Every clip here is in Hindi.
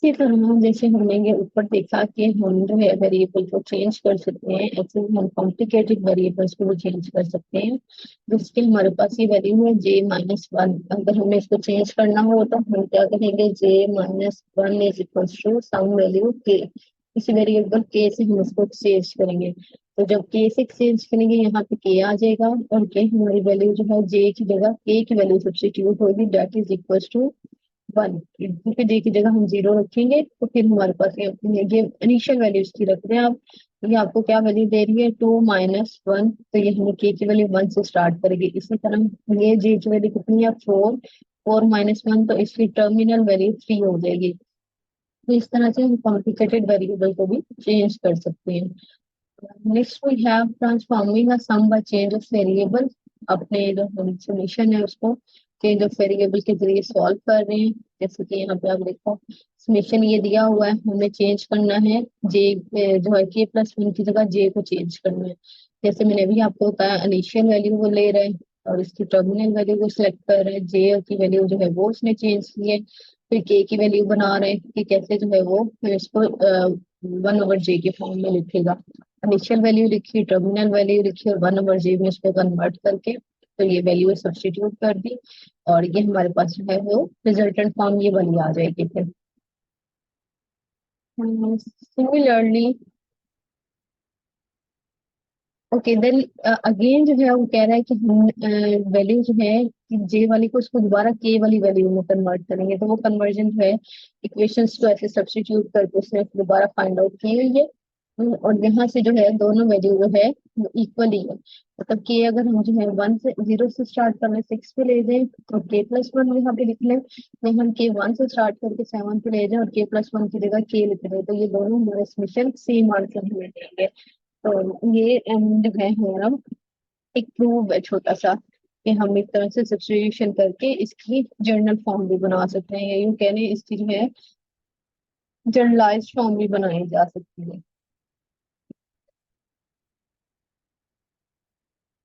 इसी तरह जैसे हमने ये ऊपर देखा कि हम जो है वेरिएबल को चेंज कर सकते हैं, ऐसे ही हम कॉम्प्लिकेटेड वेरिएबल्स को भी चेंज कर सकते हैं। जिसके हमारे पास ये वैल्यू है J-1। अगर हमें इसको चेंज करना हो तो हम क्या करेंगे, J-1 is equal to some value K। इसी वेरिएबल K से हम इसको एक्सचेंज करेंगे। तो जब K से एक्सचेंज करेंगे यहाँ पे K आ जाएगा, और K हमारी वैल्यू जो है J की जगह K की वैल्यू सब्स्टिट्यूट होगी, दैट इज इक्वल टू 1। क्योंकि J की जगह हम 0 रखेंगे तो फिर हमारे पास ये इनिशियल वैल्यू इसकी रख रहे हैं आप। ये आपको क्या वैल्यू दे रही है, 2 - 1। तो ये हमें K की वैल्यू 1 से स्टार्ट करेगी। इसी तरह ये J की वैल्यू कितनी है, 4। 4 - 1, तो इसकी टर्मिनल वैल्यू 3 हो जाएगी। तो इस तरह से हम कॉम्प्लिकेटेड वेरिएबल को भी चेंज कर सकते हैं। Next we have transforming a sum by change of variable. अपने जो हम सॉल्यूशन है उसको चेंज ऑफ वेरिएबल के जरिए सॉल्व कर रहे हैं। जैसे कि यहाँ पे आप देखो, समीशन ये दिया हुआ है, हमें चेंज करना है जे, जो है K+1 की जगह J को चेंज करना है। जैसे मैंने अभी आपको बताया, इनिशियल वैल्यू वो ले रहे हैं और इसकी टर्मिनल वैल्यू को सिलेक्ट कर रहे हैं। J की वैल्यू जो है वो उसने चेंज की है। फिर K की वैल्यू बना रहे हैं कि कैसे जो है वो फिर इसको 1/J के फॉर्म में लिखेगा। इनिशियल वैल्यू लिखी, टर्मिनल वैल्यू लिखी, और 1/J में उसको कन्वर्ट करके तो ये वैल्यू सब्स्टिट्यूट कर दी, और ये हमारे पास जो है वो रिजल्टेंट फॉर्म ये वाली आ जाएगी फिर। सिमिलरली, ओके देन अगेन जो है वो कह रहा है कि हम वैल्यू जो है कि जे वाली को उसको दोबारा के वाली वैल्यू में कन्वर्ट करेंगे। तो वो कन्वर्जन जो है इक्वेशंस को ऐसे सब्स्टिट्यूट करके उसने दोबारा फाइंड आउट की हुई है। और यहाँ से जो है दोनों वैल्यू जो है वो इक्वली है। मतलब के अगर हम जो है 1 से 0 से स्टार्ट कर लें, 6 पे ले जाएं, और K+1 यहाँ पे लिख लें। नहीं, हम K1 से स्टार्ट करके 7 पे ले जाएं और K+1 की जगह K लिख दें, तो ये दोनों हमारे समीशन सेम आंसर हमें देंगे। तो ये जो है हमारा एक प्रूव है छोटा सा, कि हम एक तरह से सब्स्टिट्यूशन करके इसकी जर्नल फॉर्म भी बना सकते हैं, या यूं कह लें इसकी जो है जनरलाइज्ड फॉर्म भी बनाई जा सकती है।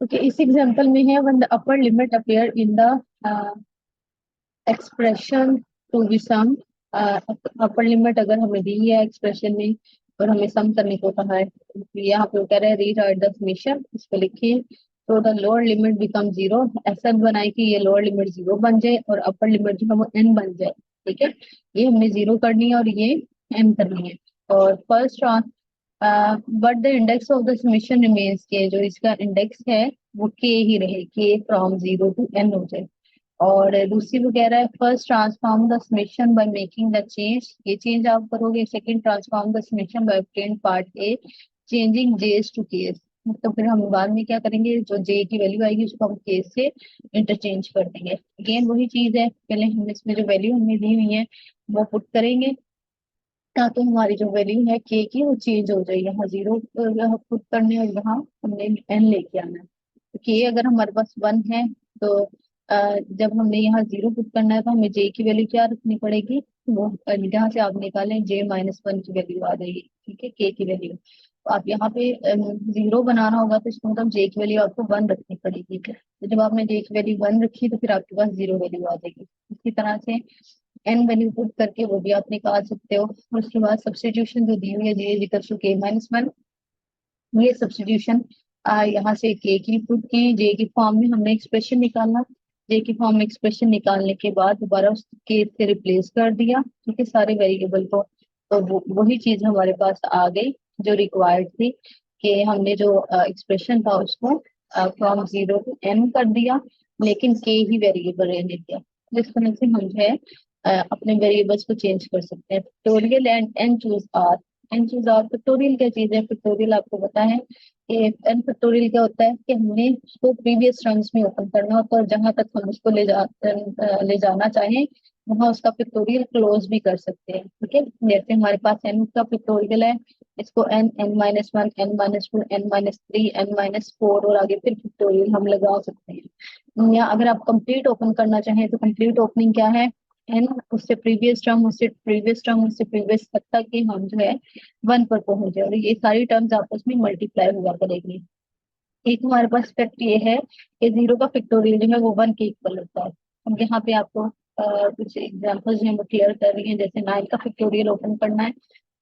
क्योंकि इस एग्जांपल में है, when the upper limit appear in the expression to be sum. Upper limit अगर हमें दी है एक्सप्रेशन में और हमें सम करने को कहा है, तो यहाँ पे वो कह रहे हैं रीराइट द समेशन, इस पे लिखिए। तो द लोअर लिमिट बिकम 0। ऐसा बनाए कि ये लोअर लिमिट 0 बन जाए और अपर लिमिट जो है वो n बन जाए। ठीक है, ये हमने 0 करनी है और ये n करनी है। और first but the index of the summation remains के, जो इसका इंडेक्स है वो k ही रहे, k फ्रॉम 0 to n हो जाए। और दूसरी वो कह रहा है first transform the summation by making the change, ये चेंज आप करोगे। Second transform the summation by obtain part A, changing J's to K's. तो फिर हम बाद में क्या करेंगे, जो जे की वैल्यू आएगी उसको हम केस से इंटरचेंज कर देंगे। अगेन वही चीज है, पहले हम इसमें जो वैल्यू हमने दी हुई है वो पुट करेंगे, ताकि हमारी जो वैल्यू है के की वो चेंज हो जाए। यहाँ 0 पुट करने और यहाँ हमने n लेके आना है। तो के अगर हमारे पास 1 है, तो जब हमने यहाँ 0 पुट करना है तो हमें जे की वैल्यू क्या रखनी पड़ेगी, वो यहाँ से आप निकालें J-1 की वैल्यू आ जाएगी। ठीक है, के की वैल्यू। तो आप यहाँ पे 0 बनाना होगा तो इसको मतलब जे की वैल्यू आपको 1 रखनी पड़ेगी। तो जब आपने जे की वैल्यू 1 रखी तो फिर आपके पास 0 वैल्यू आ जाएगी। इसी तरह से एन वैल्यू पुट करके वो भी आप निकाल सकते हो। और उसके बाद सब्स्टिट्यूशन जो दी हुई है जे इक्वल टू K-1, ये सब्स्टिट्यूशन यहाँ से के की पुट की, जे की फॉर्म में हमने एक्सप्रेशन निकालना। जे की फॉर्म में एक्सप्रेशन निकालने के बाद दोबारा उस के से रिप्लेस कर दिया, ठीक है, सारे वेरिएबल को। तो वही चीज हमारे पास आ गई जो रिक्वायर्ड थी, कि हमने जो एक्सप्रेशन था उसको फ्रॉम 0 to n कर दिया, लेकिन के ही वेरिएबल रहने दिया। जिस तरह से हम जो है अपने वेरिएबल्स को चेंज कर सकते हैं। Factorial and N choose R. N choose R factorial क्या चीज है, फैक्टोरियल आपको पता है कि एन फैक्टोरियल क्या होता है, कि हमने उसको प्रीवियस टर्म्स में ओपन करना होता है, और जहां तक हम उसको ले जाना चाहें वहां उसका फैक्टोरियल क्लोज भी कर सकते हैं। ठीक है, जैसे हमारे पास एन का फैक्टोरियल है, इसको N, n-1, n-2, n-3, n-4 और आगे फिर फैक्टोरियल हम लगा सकते हैं। या अगर आप कंप्लीट ओपन करना चाहें तो कंप्लीट ओपनिंग क्या है, एन, उससे प्रीवियस टर्म, उससे प्रीवियस टर्म, उससे प्रीवियस तक तक कि हम जो है 1 पर पहुंच जाए, और ये सारी टर्म्स आपस में मल्टीप्लाई हुआ करेगी। एक हमारे पास फैक्ट ये है कि 0 का फैक्टोरियल जो है वो 1 के इक्वल होता है। अब यहाँ पे आपको कुछ एग्जांपल्स हैं वो क्लियर कर रही हैं। जैसे 9 का फैक्टोरियल ओपन करना है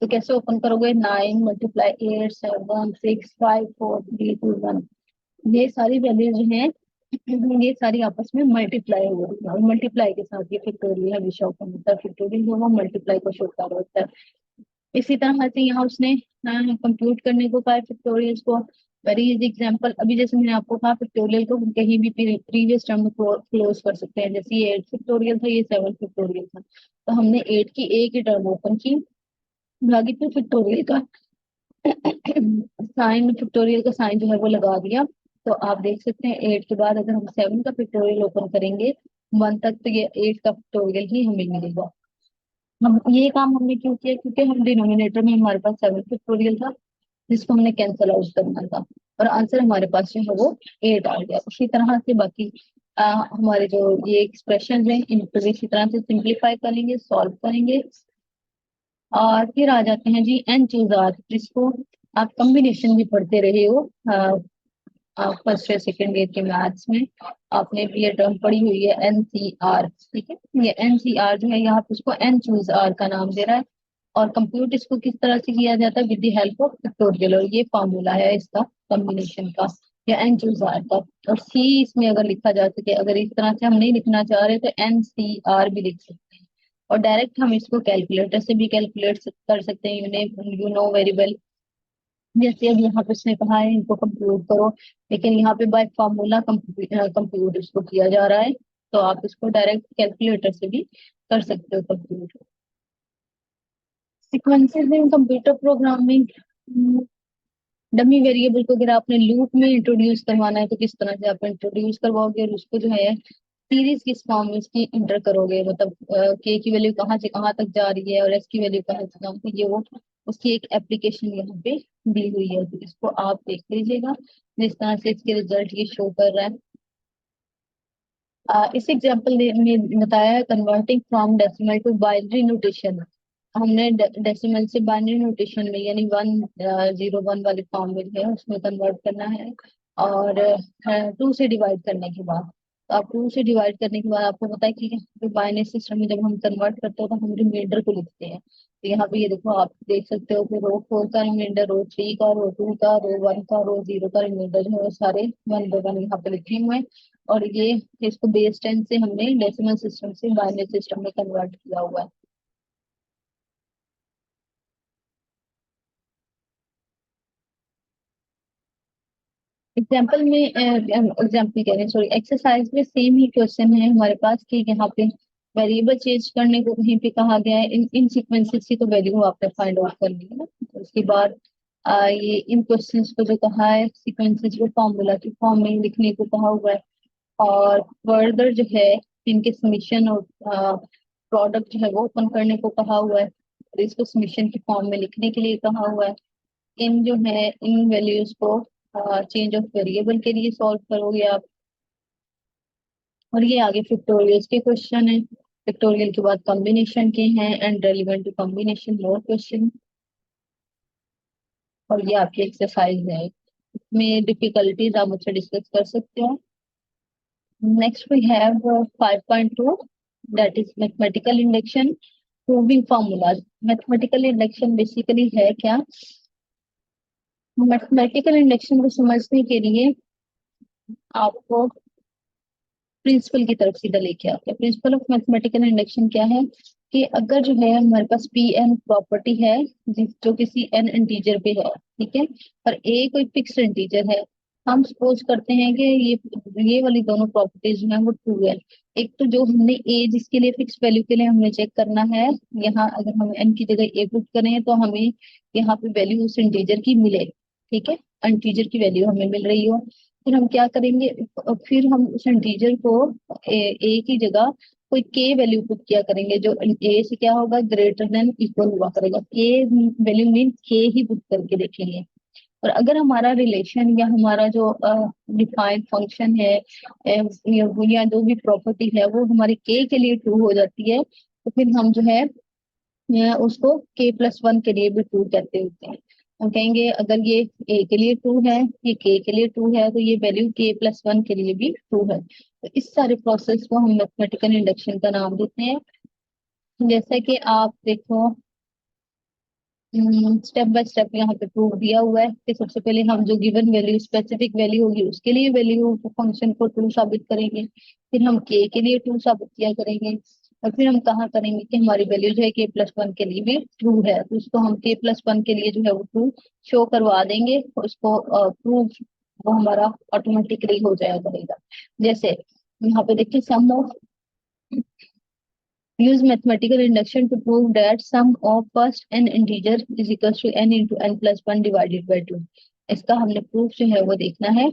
तो कैसे ओपन करोगे, 9 मल्टीप्लाई 8 7 6 5 4 3 2 1। ये सारी वैल्यूज जो हैं ये सारी आपस में मल्टीप्लाई हो रही है, और मल्टीप्लाई के साथ ये फैक्टोरियल हमेशा ओपन होता है। फैक्टोरियल जो है वो मल्टीप्लाई को शो कर होता है। इसी तरह से यहाँ उसने कंप्यूट करने को कहा फैक्टोरियल को। वेरी इजी एग्जांपल, अभी जैसे मैंने आपको कहा फैक्टोरियल को कहीं भी प्रीवियस टर्म में क्लोज कर सकते हैं। जैसे ये 8 फैक्टोरियल था, ये 7 फैक्टोरियल था, तो हमने 8 की एक ही टर्म ओपन की, बाकी 2 फैक्टोरियल का साइन, फैक्टोरियल का साइन जो है वो लगा दिया। तो आप देख सकते हैं 8 के बाद अगर हम 7 का फैक्टोरियल ओपन करेंगे 1 तक, तो ये 8 का फैक्टोरियल ही हमें मिलेगा। हम ये काम हमने क्यों किया, क्योंकि हम डिनोमिनेटर में हमारे पास 7 फैक्टोरियल था जिसको हमने कैंसिल आउट करना था, और आंसर हमारे पास जो है वो 8 आ गया। उसी तरह से बाकी हमारे जो ये एक्सप्रेशन है इनको भी इसी तरह से सिंप्लीफाई करेंगे, सॉल्व करेंगे। और फिर आ जाते हैं जी एन चूज आर, जिसको आप कॉम्बिनेशन भी पढ़ते रहे हो फर्स्ट या सेकेंड ईयर के मैथ्स में, आपने भी ये टर्म पढ़ी हुई है एनसीआर। ठीक है, ये एनसीआर जो है यहाँ पे उसको एन चूज आर का नाम दे रहा है। और कंप्यूट इसको किस तरह से किया जाता है, with the help of factorial, और ये फॉर्मूला है इसका कॉम्बिनेशन का या एन चूज आर का। और सी इसमें अगर लिखा जा सके, अगर इस तरह से हम नहीं लिखना चाह रहे तो एन सी आर भी लिख सकते हैं। और डायरेक्ट हम इसको कैलकुलेटर से भी कैलकुलेट कर सकते हैं, यू नो वेरी वेल। जैसे अब यहाँ पे उसने कहा है इनको कंप्यूट करो, लेकिन यहाँ पे बाय फार्मूला कंप्यूट इसको किया जा रहा है, तो आप इसको डायरेक्ट कैलकुलेटर से भी कर सकते हो कंप्यूट। सीक्वेंसेस इन कंप्यूटर प्रोग्रामिंग, डमी वेरिएबल को अगर आपने लूप में इंट्रोड्यूस करवाना है तो किस तरह से आप इंट्रोड्यूस करवाओगे, और उसको जो है सीरीज किस फॉर्म में इसकी इंटर करोगे, मतलब के की वैल्यू कहाँ से कहाँ तक जा रही है और एस की वैल्यू कहाँ से कहाँ तक, ये वो उसकी एक एप्लीकेशन यहाँ पे दी हुई है, तो इसको आप देख लीजिएगा जिस तरह से इसके रिजल्ट ये शो कर रहा है। इस एग्जाम्पल में बताया है converting from decimal to binary notation. हमने डेसिमल से बाइनरी नोटेशन में यानी 1 0 1 वाले फॉर्म में जो है उसमें कन्वर्ट करना है, और 2 से डिवाइड करने के बाद, तो आप 2 से डिवाइड करने के बाद आपको पता है कि बाइनरी सिस्टम में जब हम कन्वर्ट करते हैं तो हम रिमाइंडर को लिखते हैं। तो यहाँ पे ये देखो आप देख सकते हो कि रो 4 का रिमाइंडर, रो 3 का, रो 2 का, रो 1 का, रो 0 का रिमाइंडर जो है वो सारे 1 बाय 1 यहाँ पे लिखे हुए हैं। और ये इसको बेस 10 से हमने डेसिमल सिस्टम से बाइनरी सिस्टम में कन्वर्ट किया हुआ है। एग्जाम्पल में एग्जाम्पल कह रहे हैं, सॉरी, एक्सरसाइज में सेम ही क्वेश्चन है हमारे पास कि यहाँ पे वेरिएबल चेंज करने को कहीं पे कहा गया है, इन इन सीक्वेंसेस की तो वैल्यू आपने फाइंड आउट कर ली है ना। तो उसके बाद ये इन क्वेश्चंस को जो कहा है सीक्वेंसेस को फॉर्मूला की फॉर्म में लिखने को कहा हुआ है। और फर्दर जो है इनके सबमिशन और प्रोडक्ट जो है वो ओपन करने को कहा हुआ है, और इसको सबमिशन की फॉर्म में लिखने के लिए कहा हुआ है। इन जो है इन वैल्यूज को चेंज ऑफ वेरिएबल के लिए सॉल्व करोगे आप। और ये आगे फैक्टोरियल्स के क्वेश्चन है, फैक्टोरियल के बाद कॉम्बिनेशन के हैं and relevant to combination more question. और ये आपकी एक्सरसाइज है, इसमें डिफिकल्टीज आप मुझसे डिस्कस कर सकते हो। Next we have 5.2, that is mathematical induction proving formulas. Mathematical induction basically है क्या, मैथमेटिकल इंडक्शन को समझने के लिए आपको प्रिंसिपल की तरफ सीधा लेके आते हैं। प्रिंसिपल ऑफ मैथमेटिकल इंडक्शन क्या है कि अगर जो है हमारे पास पी एन प्रॉपर्टी है जो किसी एन इंटीजर पे है, ठीक है, और ए कोई फिक्स्ड इंटीजर है, हम सपोज करते हैं कि ये वाली दोनों प्रॉपर्टीज जो है वो ट्रू है। एक तो जो हमने ए जिसके लिए फिक्स वैल्यू के लिए हमें चेक करना है, यहाँ अगर हम एन की जगह ए पुट करें तो हमें यहाँ पे वैल्यू उस इंटीजर की मिले, ठीक है, इंटीजर की वैल्यू हमें मिल रही हो। फिर हम क्या करेंगे, फिर हम उस इंटीजर को ए की जगह कोई के वैल्यू पुट किया करेंगे जो ए से क्या होगा, ग्रेटर देन इक्वल हुआ करेगा। के वैल्यू मीन के ही पुट करके देखेंगे। और अगर हमारा रिलेशन या हमारा जो डिफाइंड फंक्शन है या जो भी प्रॉपर्टी है वो हमारे के लिए ट्रू हो जाती है, तो फिर हम जो है उसको k+1 के लिए भी ट्रू कहते होते हैं। हम कहेंगे अगर ये ए के लिए ट्रू है, ये के के लिए ट्रू है, तो ये वैल्यू के प्लस वन के लिए भी ट्रू है। तो इस सारे प्रोसेस को हम मैथमेटिकल इंडक्शन का नाम देते हैं। जैसे कि आप देखो, स्टेप बाय स्टेप यहाँ पे प्रूफ दिया हुआ है कि सबसे पहले हम जो गिवन वैल्यू स्पेसिफिक वैल्यू होगी उसके लिए वैल्यू फंक्शन को ट्रू साबित करेंगे, फिर हम के लिए ट्रू साबित किया करेंगे, और फिर हम कहाँ करेंगे कि हमारी वैल्यू जो है के प्लस वन के लिए भी ट्रू है, तो उसको हम के प्लस वन के लिए जो है वो ट्रू शो करवा देंगे, उसको प्रूफ वो हमारा ऑटोमेटिकली हो जाया करेगा। जैसे यहाँ पे देखिए, सम of use mathematical induction to prove that sum of first n integer is equals to n into n plus 1 divided by 2। इसका हमने प्रूफ जो है वो देखना है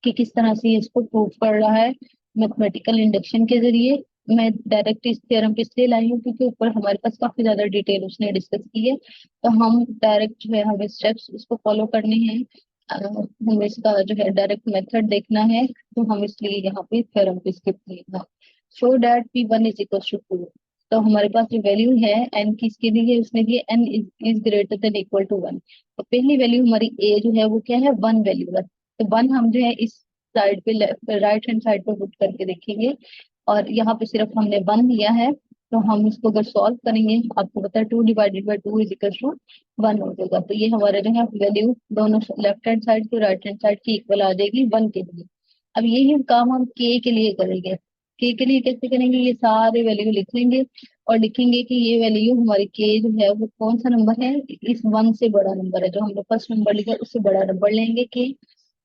कि किस तरह से ये इसको प्रूव कर रहा है मैथमेटिकल इंडक्शन के जरिए। मैं डायरेक्ट इस थ्योरम पे इसलिए लाई हूँ क्योंकि ऊपर हमारे पास काफी ज्यादा डिटेल उसने डिस्कस की है, तो हम डायरेक्ट जो है हमें स्टेप्स उसको फॉलो करने हैं। हमें इसका जो है डायरेक्ट मेथड देखना है, तो हम इसलिए यहाँ पे थ्योरम पे स्किप किया। Show that P one is equal to two. तो हमारे पास जो वैल्यू है एन किसके लिए, उसने दिए N is greater than equal to one. तो पहली वैल्यू हमारी ए जो है वो क्या है, वन वैल्यू है, तो वन हम जो है इस साइड पे राइट हैंड साइड पे पुट करके देखेंगे, और यहाँ पे सिर्फ हमने वन लिया है, तो हम इसको अगर सॉल्व करेंगे आपको पता है two divided by two is equal to one हो जाएगा। तो ये हमारे जो है वैल्यू दोनों लेफ्ट हैंड साइड के राइट हैंड साइड की इक्वल आ जाएगी वन के लिए। अब यही काम हम के लिए करेंगे। के लिए कैसे करेंगे, ये सारे वैल्यू लिख लेंगे और लिखेंगे कि ये वैल्यू हमारी के जो है वो कौन सा नंबर है, इस वन से बड़ा नंबर है, जो हमने फर्स्ट नंबर लिखा है उससे बड़ा नंबर लेंगे के,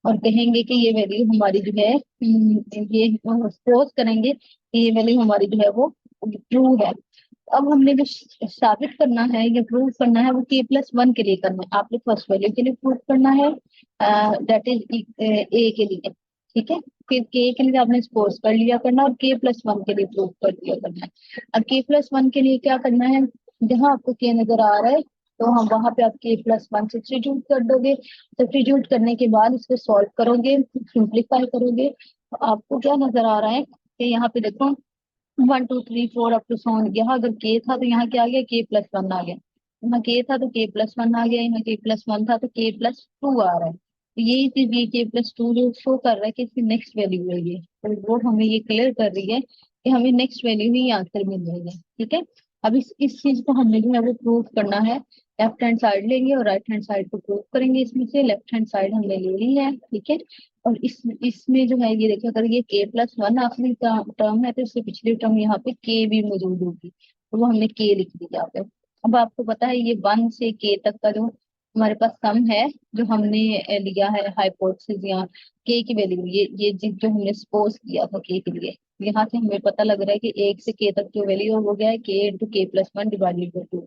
और कहेंगे कि ये वैल्यू हमारी जो है ये सपोज करेंगे कि ये वैल्यू हमारी जो है वो ट्रू है। अब हमने जो साबित करना है या प्रूव करना है वो के प्लस वन के लिए करना है, आपने फर्स्ट वैल्यू के लिए प्रूव करना है, दैट इज ए के लिए, ठीक है। फिर के लिए आपने सपोज कर लिया करना, और के प्लस वन के लिए प्रूव कर दिया करना है। अब के प्लस वन के लिए क्या करना है, जहां आपको के नजर आ रहा है तो हम वहां पे आप के प्लस वन सब्स्टिट्यूट कर दोगे। सब्स्टिट्यूट करने के बाद इसको सॉल्व करोगे, सिंप्लीफाई करोगे, तो आपको क्या नजर आ रहा है कि यहाँ पे देखो one two three four up to सोन, यहाँ अगर के था तो यहाँ क्या आ गया, के प्लस वन आ गया, यहाँ के था तो के प्लस वन आ गया, यहाँ के प्लस वन था तो के प्लस टू आ रहा है। तो यही चीज ये के प्लस टू जो शो कर रहा है कि इसकी नेक्स्ट वैल्यू है ये, तो वो हमें ये क्लियर कर रही है कि हमें नेक्स्ट वैल्यू ही आंसर मिल रही है, ठीक है। अब इस चीज को हमने जो है वो प्रूव करना है, लेफ्ट हैंड साइड लेंगे और राइट हैंड साइड को प्रूव करेंगे। इसमें से लेफ्ट हैंड साइड हमने ले ली है, ठीक है। और इसमें जो है ये देखिए, अगर ये के प्लस वन आखिरी टर्म है तो इससे पिछली टर्म यहाँ पे के भी मौजूद होगी, तो वो हमने के लिख दी यहाँ पे। अब आपको पता है ये वन से के तक का जो हमारे पास सम है, जो हमने लिया है हाइपोथेसिस या के की वैल्यू, ये जो हमने सपोज किया था के के लिए, यहाँ से हमें पता लग रहा है कि एक से के तक जो वैल्यू हो गया है के इंटू के plus one divided by to.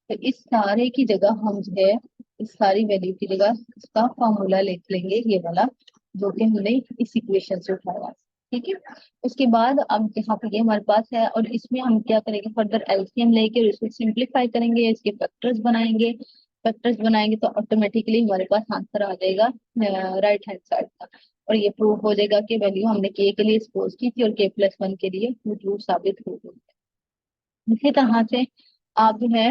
तो इस सारे की जगह हम जो है इस सारी वैल्यू की जगह इसका फॉर्मूला लिख लेंगे, ये वाला जो कि हमने इस इक्वेशन से उठाया, ठीक है। उसके बाद अब यहाँ पे ये हमारे पास है, और इसमें हम क्या करेंगे, फर्दर एलसीएम लेके और इसको सिंप्लीफाई करेंगे, इसके फैक्टर्स बनाएंगे। फैक्टर्स बनाएंगे तो ऑटोमेटिकली हमारे पास आंसर आ जाएगा राइट हैंड साइड का, और ये प्रूव हो जाएगा कि वैल्यू हमने के लिए सपोज की थी और के प्लस वन के लिए वो ट्रू साबित हो गई। इसी तरह से आप जो है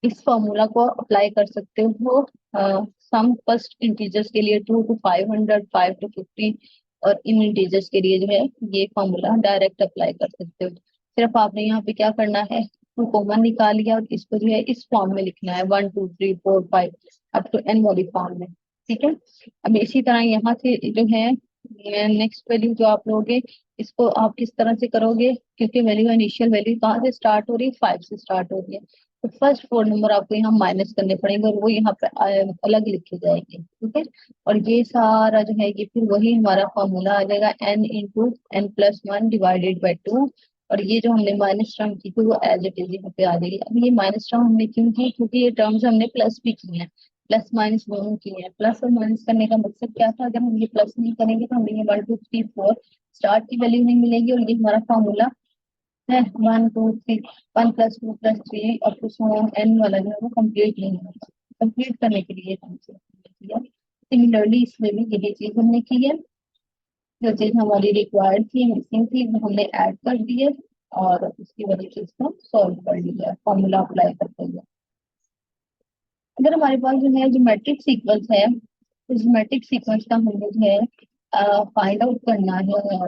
इस फॉर्मूला को अप्लाई कर सकते हो सम फर्स्ट इंटीजर्स के लिए, 2 to 500, 5 to 50, और इन इंटीजर्स के लिए जो है ये फॉर्मूला डायरेक्ट अप्लाई कर सकते हो। सिर्फ आपने यहाँ पे क्या करना है, टू कॉमन निकाल लिया और इसको जो है इस फॉर्म में लिखना है, 1 2 3 4 5 अप टू एन वाली फॉर्म में, ठीक है। अब इसी तरह यहाँ से जो है नेक्स्ट वैल्यू जो आप लोगे, इसको आप किस तरह से करोगे, क्योंकि वैल्यू इनिशियल वैल्यू कहाँ से स्टार्ट हो रही है, 5 से स्टार्ट हो रही है, तो फर्स्ट फोर नंबर आपको यहाँ माइनस करने पड़ेंगे और वो यहाँ पे अलग लिखे जाएंगे, ठीक है। और ये सारा जो है ये फिर वही हमारा फॉर्मूला आ जाएगा n into N plus one divided by two, और ये जो हमने माइनस टर्म की थी वो एज इट इज यहाँ पे आ जाएगी। अब ये माइनस टर्म हमने क्यों की, क्योंकि ये टर्म्स हमने प्लस भी की है, प्लस माइनस दोनों की है। प्लस और माइनस करने का मकसद क्या था, अगर हम ये प्लस नहीं करेंगे तो हमें ये 1 2 3 4 स्टार्ट की वैल्यू नहीं मिलेगी, और ये हमारा फॉर्मूला है 1 2 3, 1 + 2 + 3 और कुछ एन वाला जो है वो कंप्लीट नहीं होगा। कंप्लीट करने के लिए हमसे किया, सिमिलरली इसमें भी यही चीज हमने की है, जो चीज हमारी रिक्वायर्ड थी मिसिंग थी वो हमने ऐड कर दी है, और उसकी वजह से इसको सॉल्व कर लिया, फॉर्मूला अप्लाई करते हुए। अगर हमारे पास जो है ज्योमेट्रिक सीक्वेंस है, तो ज्योमेट्रिक सीक्वेंस का हमें जो है फाइंड आउट करना है,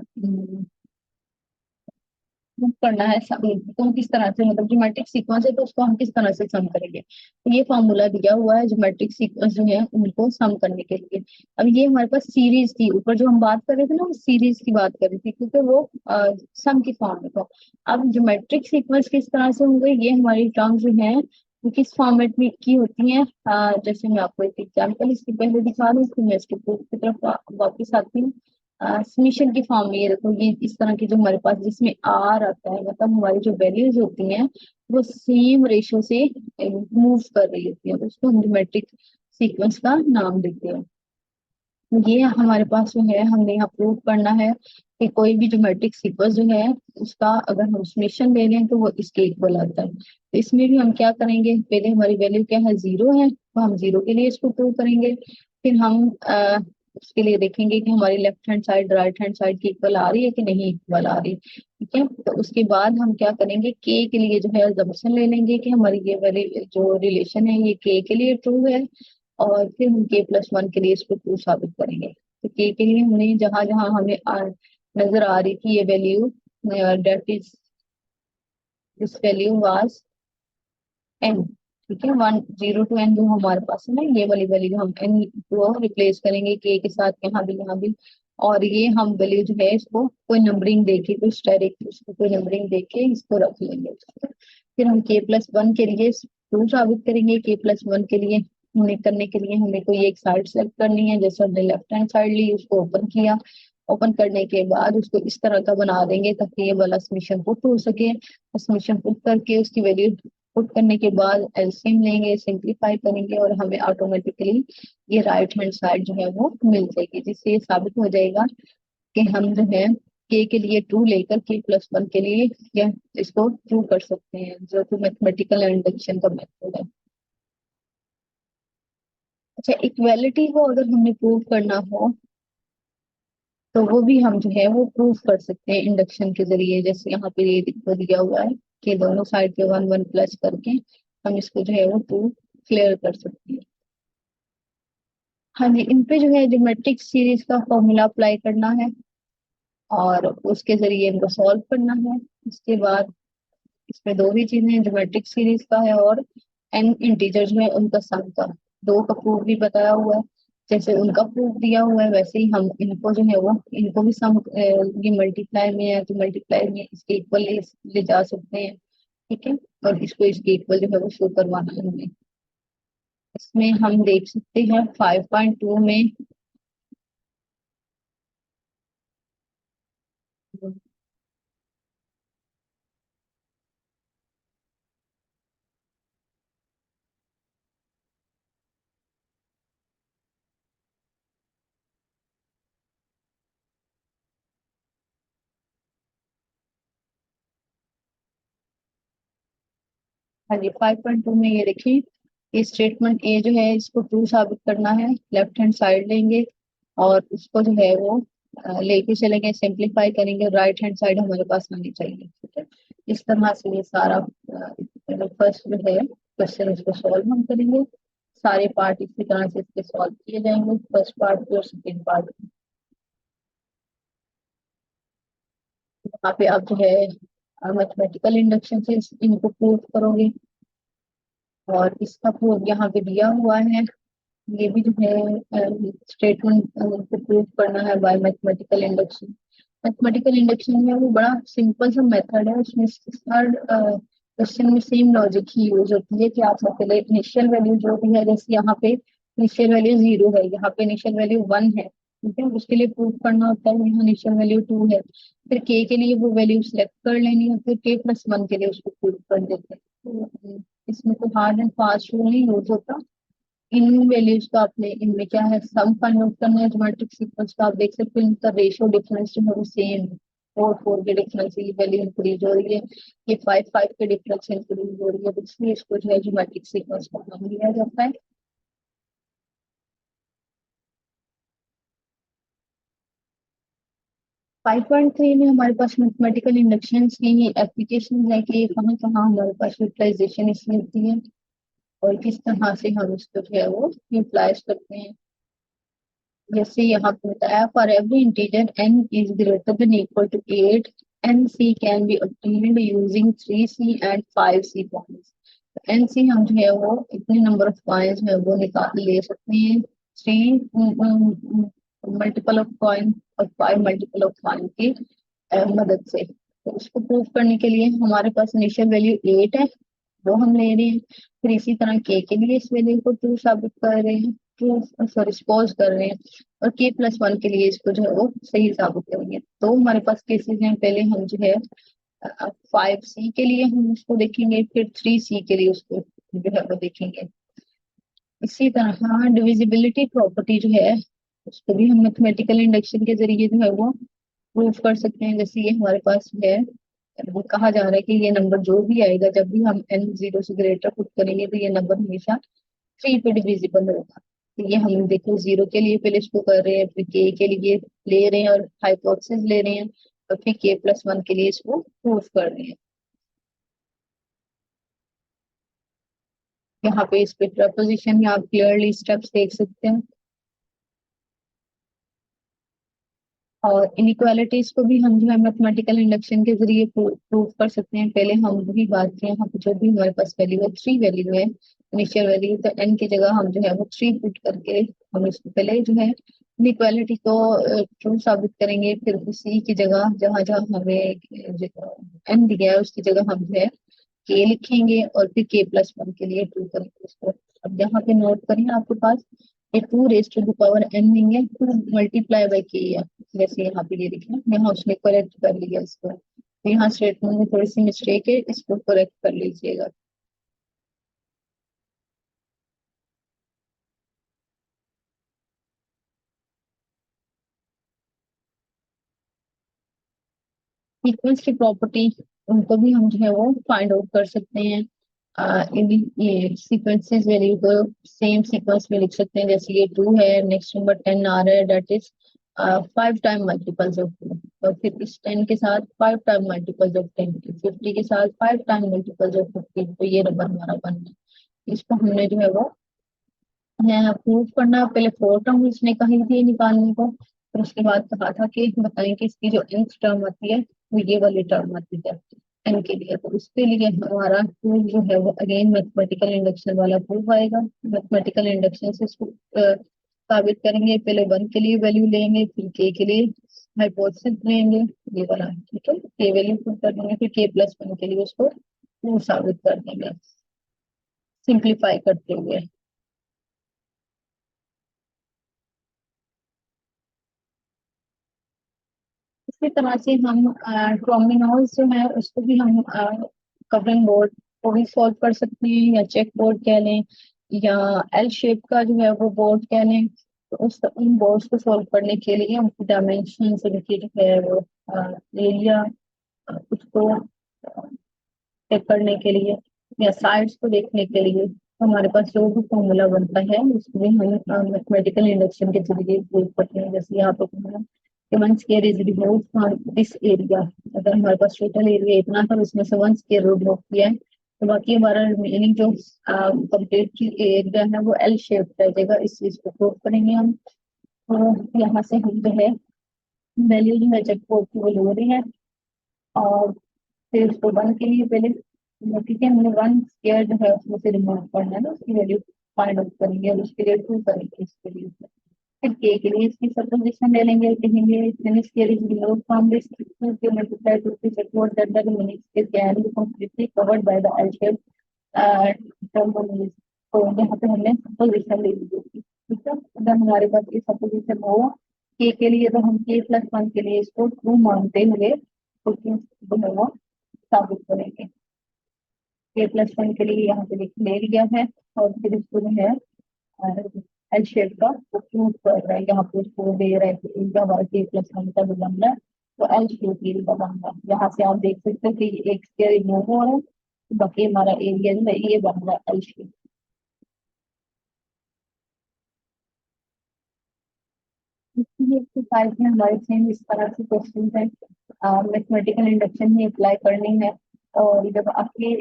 प्रूव करना है तो हम किस तरह से, मतलब ज्योमेट्रिक सीक्वेंस है तो उसको हम किस तरह से सम करेंगे। तो ये फॉर्मूला दिया हुआ है ज्योमेट्रिक सीक्वेंस जो है उनको सम करने के लिए। अब ये हमारे पास सीरीज थी, ऊपर जो हम बात कर रहे थे ना वो सीरीज की बात कर रही थी, क्योंकि वो सम की फॉर्म में था। अब ज्योमेट्रिक सीक्वेंस किस तरह से होंगे, ये हमारी टर्म जो है वो किस फॉर्मेट में की होती है। जैसे मैं आपको एक एग्जाम्पल इसके पहले दिखा दूँ, फिर मैं इसके प्रूफ की तरफ वापस आती हूँ। समीशन की फॉर्म में ये देखो, ये इस तरह की जो हमारे पास जिसमें आर आता है, मतलब हमारी जो वैल्यूज होती हैं वो सेम रेशो से मूव कर रही होती है, तो उसको हम ज्योमेट्रिक सीक्वेंस का नाम देते हैं। ये हमारे पास जो है हमने यहाँ प्रूव करना है कि कोई भी ज्योमेट्रिक सीक्वेंस जो है उसका अगर हम समेशन ले लें तो वो इसके इक्वल आता है। तो इसमें भी हम क्या करेंगे, पहले हमारी वैल्यू क्या है, जीरो है, तो हम जीरो के लिए इसको प्रूव करेंगे। फिर हम उसके लिए देखेंगे कि हमारी left hand side right hand side की इक्वल आ रही है कि नहीं इक्वल आ रही। ठीक है, तो उसके बाद हम क्या करेंगे, के के लिए जो है assumption ले लेंगे कि हमारी ये वाली जो रिलेशन है ये के के लिए ट्रू है, और फिर हम के प्लस वन के लिए इसको ट्रू साबित करेंगे। तो के के लिए हमने जहां जहां हमें नजर आ रही थी ये value, that is this value was n. ठीक है, वन जीरो टू एन जो हमारे पास है ना, ये वाली वैल्यू हम एन को रिप्लेस करेंगे के साथ, यहाँ भी। और ये हम वैल्यू जो है इसको कोई नंबरिंग देके, कोई स्टेरिक उसको कोई नंबरिंग देके इसको रख लेंगे। फिर हम के प्लस वन के लिए ट्रू साबित करेंगे। के प्लस वन के लिए हमें करने के लिए हमें कोई एक साइड सेलेक्ट करनी है, जैसे हमने लेफ्ट हैंड साइड ली उसको ओपन किया। ओपन करने के बाद उसको इस तरह का बना देंगे ताकि ये वाला समीशन पुट हो सके। समीशन पुट करके उसकी वैल्यू पुट करने के बाद एलसीएम लेंगे, सिंप्लीफाई करेंगे, और हमें ऑटोमेटिकली ये राइट हैंड साइड जो है वो मिल जाएगी, जिससे ये साबित हो जाएगा कि हम जो है के लिए ट्रू लेकर के प्लस वन के लिए या इसको ट्रू कर सकते हैं, जो कि मैथमेटिकल इंडक्शन का मेथड है। अच्छा, इक्वालिटी को अगर हमें प्रूव करना हो तो वो भी हम जो है वो प्रूव कर सकते हैं इंडक्शन के जरिए। जैसे यहाँ पे ये दिया हुआ है कि दोनों साइड पे वन वन प्लस करके हम इसको जो है वो प्रूव क्लियर कर सकते हैं। हाँ जी, इन पे जो है ज्योमेट्रिक सीरीज का फॉर्मूला अप्लाई करना है और उसके जरिए इनको सॉल्व करना है। इसके बाद इसमें दो ही चीजें, ज्योमेट्रिक सीरीज का है और एन इंटीजर जो है उनका सम का, दो का प्रूफ भी बताया हुआ है। जैसे उनका प्रूफ दिया हुआ है वैसे ही हम इनको जो है वो इनको भी सम, ये मल्टीप्लाई में है तो मल्टीप्लाई में इसके इक्वल ले जा सकते हैं। ठीक है, और इसको इसके इक्वल जो है वो शो करवाना है हमें। इसमें हम देख सकते हैं 5.2 में, हाँ जी 5.2 में ये देखिए, ये स्टेटमेंट ए जो है इसको ट्रू साबित करना है। लेफ्ट हैंड साइड लेंगे और उसको जो है वो लेके चलेंगे, सिंप्लीफाई करेंगे, राइट हैंड साइड हमारे पास आनी चाहिए। ठीक है, इस तरह से ये सारा फर्स्ट जो है क्वेश्चन इसको सॉल्व हम करेंगे। सारे पार्ट इसी तरह से इसके सॉल्व किए जाएंगे, फर्स्ट पार्ट और सेकेंड पार्ट। यहाँ पे आप जो है मैथमेटिकल इंडक्शन से इनको प्रूव करोगे, और इसका प्रूफ यहाँ पे दिया हुआ है। ये भी जो है स्टेटमेंट को प्रूव करना है bye mathematical induction. Mathematical induction में वो बड़ा सिंपल सा मेथड है, उसमें हर क्वेश्चन में सेम लॉजिक ही यूज होती है कि आप पहले इनिशियल वैल्यू जो भी है, जैसे यहाँ पे इनिशियल वैल्यू जीरो है, यहाँ पे इनिशियल वैल्यू वन है। ठीक है, उसके लिए प्रूव करना होता है यहाँ इनिशियल वैल्यू टू है, फिर के लिए वो वैल्यू सिलेक्ट कर लेनी है, फिर के प्लस वन के लिए उसको प्रूव कर देते हैं। तो इसमें कोई हार्ड एंड फास्ट रूल नहीं यूज होता। इन वैल्यूज का आपने इनमें क्या है सम फाइंड आउट करना है। ज्योमेट्रिक सीक्वेंस का आप देख सकते हैं इनका रेशियो डिफरेंस जो है वो सेम है। फोर फोर के डिफरेंस से ये वैल्यू इंक्रीज हो रही है, ये फाइव फाइव के डिफरेंस से इंक्रीज हो रही है, तो इसलिए इसको जो है ज्योमेट्रिक सीक्वेंस का नाम दिया जाता है। 5.3 में हमारे पास मैथमेटिकल इंडक्शन की एप्लीकेशन है कि कहाँ कहाँ हमारे पास यूटिलाइजेशन इसमें होती है। और किस तरह से हम इसको जो है वो यूटिलाइज करते हैं। जैसे यहाँ पे बताया, for every integer n is greater than equal to 8, n c can be obtained using 3c and 5c points. N c हम जो है वो इतने नंबर ऑफ कॉइन्स है वो निकाल ले सकते हैं, 3 मल्टीपल ऑफ कॉइन और 5 मल्टीपल ऑफ कॉइन की मदद से। तो इसको प्रूव करने के लिए हमारे पास इनिशियल वैल्यू 8 है, वो हम ले रहे हैं। फिर इसी तरह के लिए इस वैल्यू को ट्रू साबित कर रहे हैं, ट्रू सॉरी सपोज कर रहे हैं, और k+1 के लिए इसको जो है वो सही साबित करेंगे। तो हमारे पास केसेस हैं, पहले हम जो है 5c के लिए हम उसको देखेंगे, फिर 3c के लिए उसको जो है वो देखेंगे। इसी तरह डिविजिबिलिटी प्रॉपर्टी जो है उसको भी हम मैथमेटिकल इंडक्शन के जरिए जो है वो प्रूव कर सकते हैं। जैसे ये हमारे पास है, वो कहा जा रहा है कि ये नंबर जो भी आएगा जब भी हम n 0 से ग्रेटर पुट करेंगे तो ये नंबर हमेशा 3 पे डिविजिबल होगा। तो ये हम देखो 0 के लिए पहले इसको कर रहे हैं, फिर k के लिए ले रहे हैं और हाइपोथेसिस ले रहे हैं, और फिर k+1 के लिए इसको प्रूव कर रहे हैं। यहाँ पे इस पे प्रपोजिशन में आप क्लियरली स्टेप्स देख सकते हैं। और इनइक्वालिटीज को भी हम जो है मैथमेटिकल इंडक्शन के जरिए प्रूव कर सकते हैं। पहले हम वही बात करें, यहाँ पे जो भी हमारे पास वैल्यू है, 3 वैल्यू है इनिशियल वैल्यू, तो n की जगह हम जो है वो 3 पुट करके हम इसको पहले जो है इनइक्वालिटी को ट्रू साबित करेंगे। फिर उसी की जगह जहाँ जहाँ हमें n दिया है उसकी जगह हम जो है k लिखेंगे, और फिर k+1 के लिए ट्रू करेंगे इसको। अब यहाँ पे नोट करें, आपके पास ये 2 raise to the power n नहीं है, 2 मल्टीप्लाई बाई k है। जैसे यहाँ पे ये लिखना, यहाँ उसने करेक्ट कर लिया इसको, तो यहाँ स्टेटमेंट में थोड़ी सी मिस्टेक है, इसको करेक्ट कर लीजिएगा। सीक्वेंस की प्रॉपर्टी, उनको भी हम जो है वो फाइंड आउट कर सकते हैं। इन ये सीक्वेंसेस वैल्यू को सेम सीक्वेंस में लिख सकते हैं। जैसे ये 2 है, नेक्स्ट नंबर 10 आ रहा है, that is 5 time multiples of 2, और फिर इस 10 के साथ 5 टाइम मल्टीपल्स ऑफ 10, 50 के साथ 5 टाइम मल्टीपल्स ऑफ 50, तो ये नंबर हमारा बन गया। इसको हमने जो है वो प्रूव करना, पहले 4 टर्म उसने कही थी निकालने को, फिर उसके बाद कहा था कि बताएं कि इसकी जो nth टर्म आती है वो ये वाली टर्म आती है n के लिए। तो उसके लिए हमारा प्रूफ जो है वो अगेन मैथमेटिकल इंडक्शन वाला प्रूफ आएगा। मैथमेटिकल इंडक्शन से इसको साबित करेंगे, पहले 1 के लिए वैल्यू लेंगे, फिर k के लिए हाइपोथेसिस लेंगे, ये वाला ठीक है, k वैल्यू पुट कर देंगे, फिर k+1 के लिए उसको प्रूफ साबित कर देंगे सिंप्लीफाई करते हुए। इसी तरह से हम ट्रोमिनोज जो है उसको भी हम कवरिंग बोर्ड को भी सॉल्व कर सकते हैं, या चेक बोर्ड कह लें, या एल शेप का जो है वो बोर्ड कह लें। तो उस उन बोर्ड्स को सॉल्व करने के लिए उनकी डायमेंशन से उनकी जो है वो एरिया उसको चेक करने के लिए, या साइड्स को देखने के लिए हमारे पास जो भी फॉर्मूला बनता है उसको भी हम मैथमेटिकल इंडक्शन के जरिए प्रूव करते हैं। जैसे यहाँ पे कि 1 square is remove from this area, अगर हमारे पास टोटल एरिया इतना था उसमें से 1 स्क्वायर रिमूव किया है, तो बाकी हमारा रिमेनिंग जो कंप्लीट एरिया है वो एल शेप रह जाएगा। इस चीज को प्रूव करेंगे हम। तो यहाँ से हम जो है वैल्यू जो है चेक बोर्ड की वो ले रहे हैं, और फिर उसको 1 के लिए पहले ठीक है, हमने 1 स्क्वायर जो है उसमें से रिमूव करना है ना, उसकी वैल्यू फाइंड आउट करेंगे और उसके लिए प्रूव करेंगे इसके लिए। फिर के लिए इसकी सपोजिशन ले लेंगे, कहेंगे when square is removed from this to multiply to the support that the remaining square can be completely covered by the L-shaped term। तो यहाँ पे हमने सपोजिशन ले ली होगी, ठीक है। अगर हमारे पास ये सपोजिशन हो के लिए, तो हम k+1 के लिए इसको ट्रू मानते हुए उसको जो है वो साबित करेंगे। k+1 के लिए यहाँ पे ले लिया है, और फिर इसको जो है एल शेप का वो प्रूव कर रहा है, यहाँ पे उसको दे रहा है कि इनका हमारा k+1 का जो बन रहा है तो एल शेप एरिया बन रहा है। यहाँ से आप देख सकते हैं कि ये एक स्क्वायर रिमूव हो रहा है, तो बाकी हमारा एरिया जो है ये बन रहा है एल शेप। इसी एक्सरसाइज में हमारे सेम इस तरह से क्वेश्चन है, मैथमेटिकल इंडक्शन ही अप्लाई करनी है। और जब आपके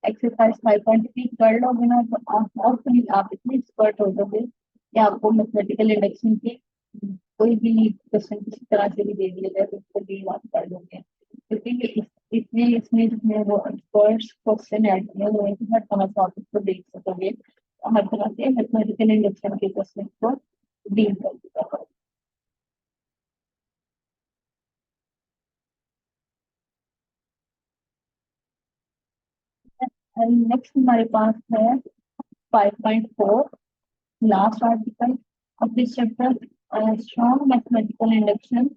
एक्सरसाइज 5.3 कर लोगे ना तो आप hopefully आप इतने एक्सपर्ट हो जाओगे कि आपको मैथमेटिकल इंडक्शन की कोई भी क्वेश्चन किसी तरह से भी दे दिया जाए तो उसको भी आप कर लोगे, क्योंकि इसमें इसमें जो है वो एक्सपर्ट क्वेश्चन ऐड किए हुए हैं कि हर तरह से आप इसको देख सकोगे, हर तरह से मैथमेटिकल इंडक्शन के क्वेश्चन को डील कर सकोगे। नेक्स्ट हमारे पास है 5.4 last article of this chapter, strong mathematical induction.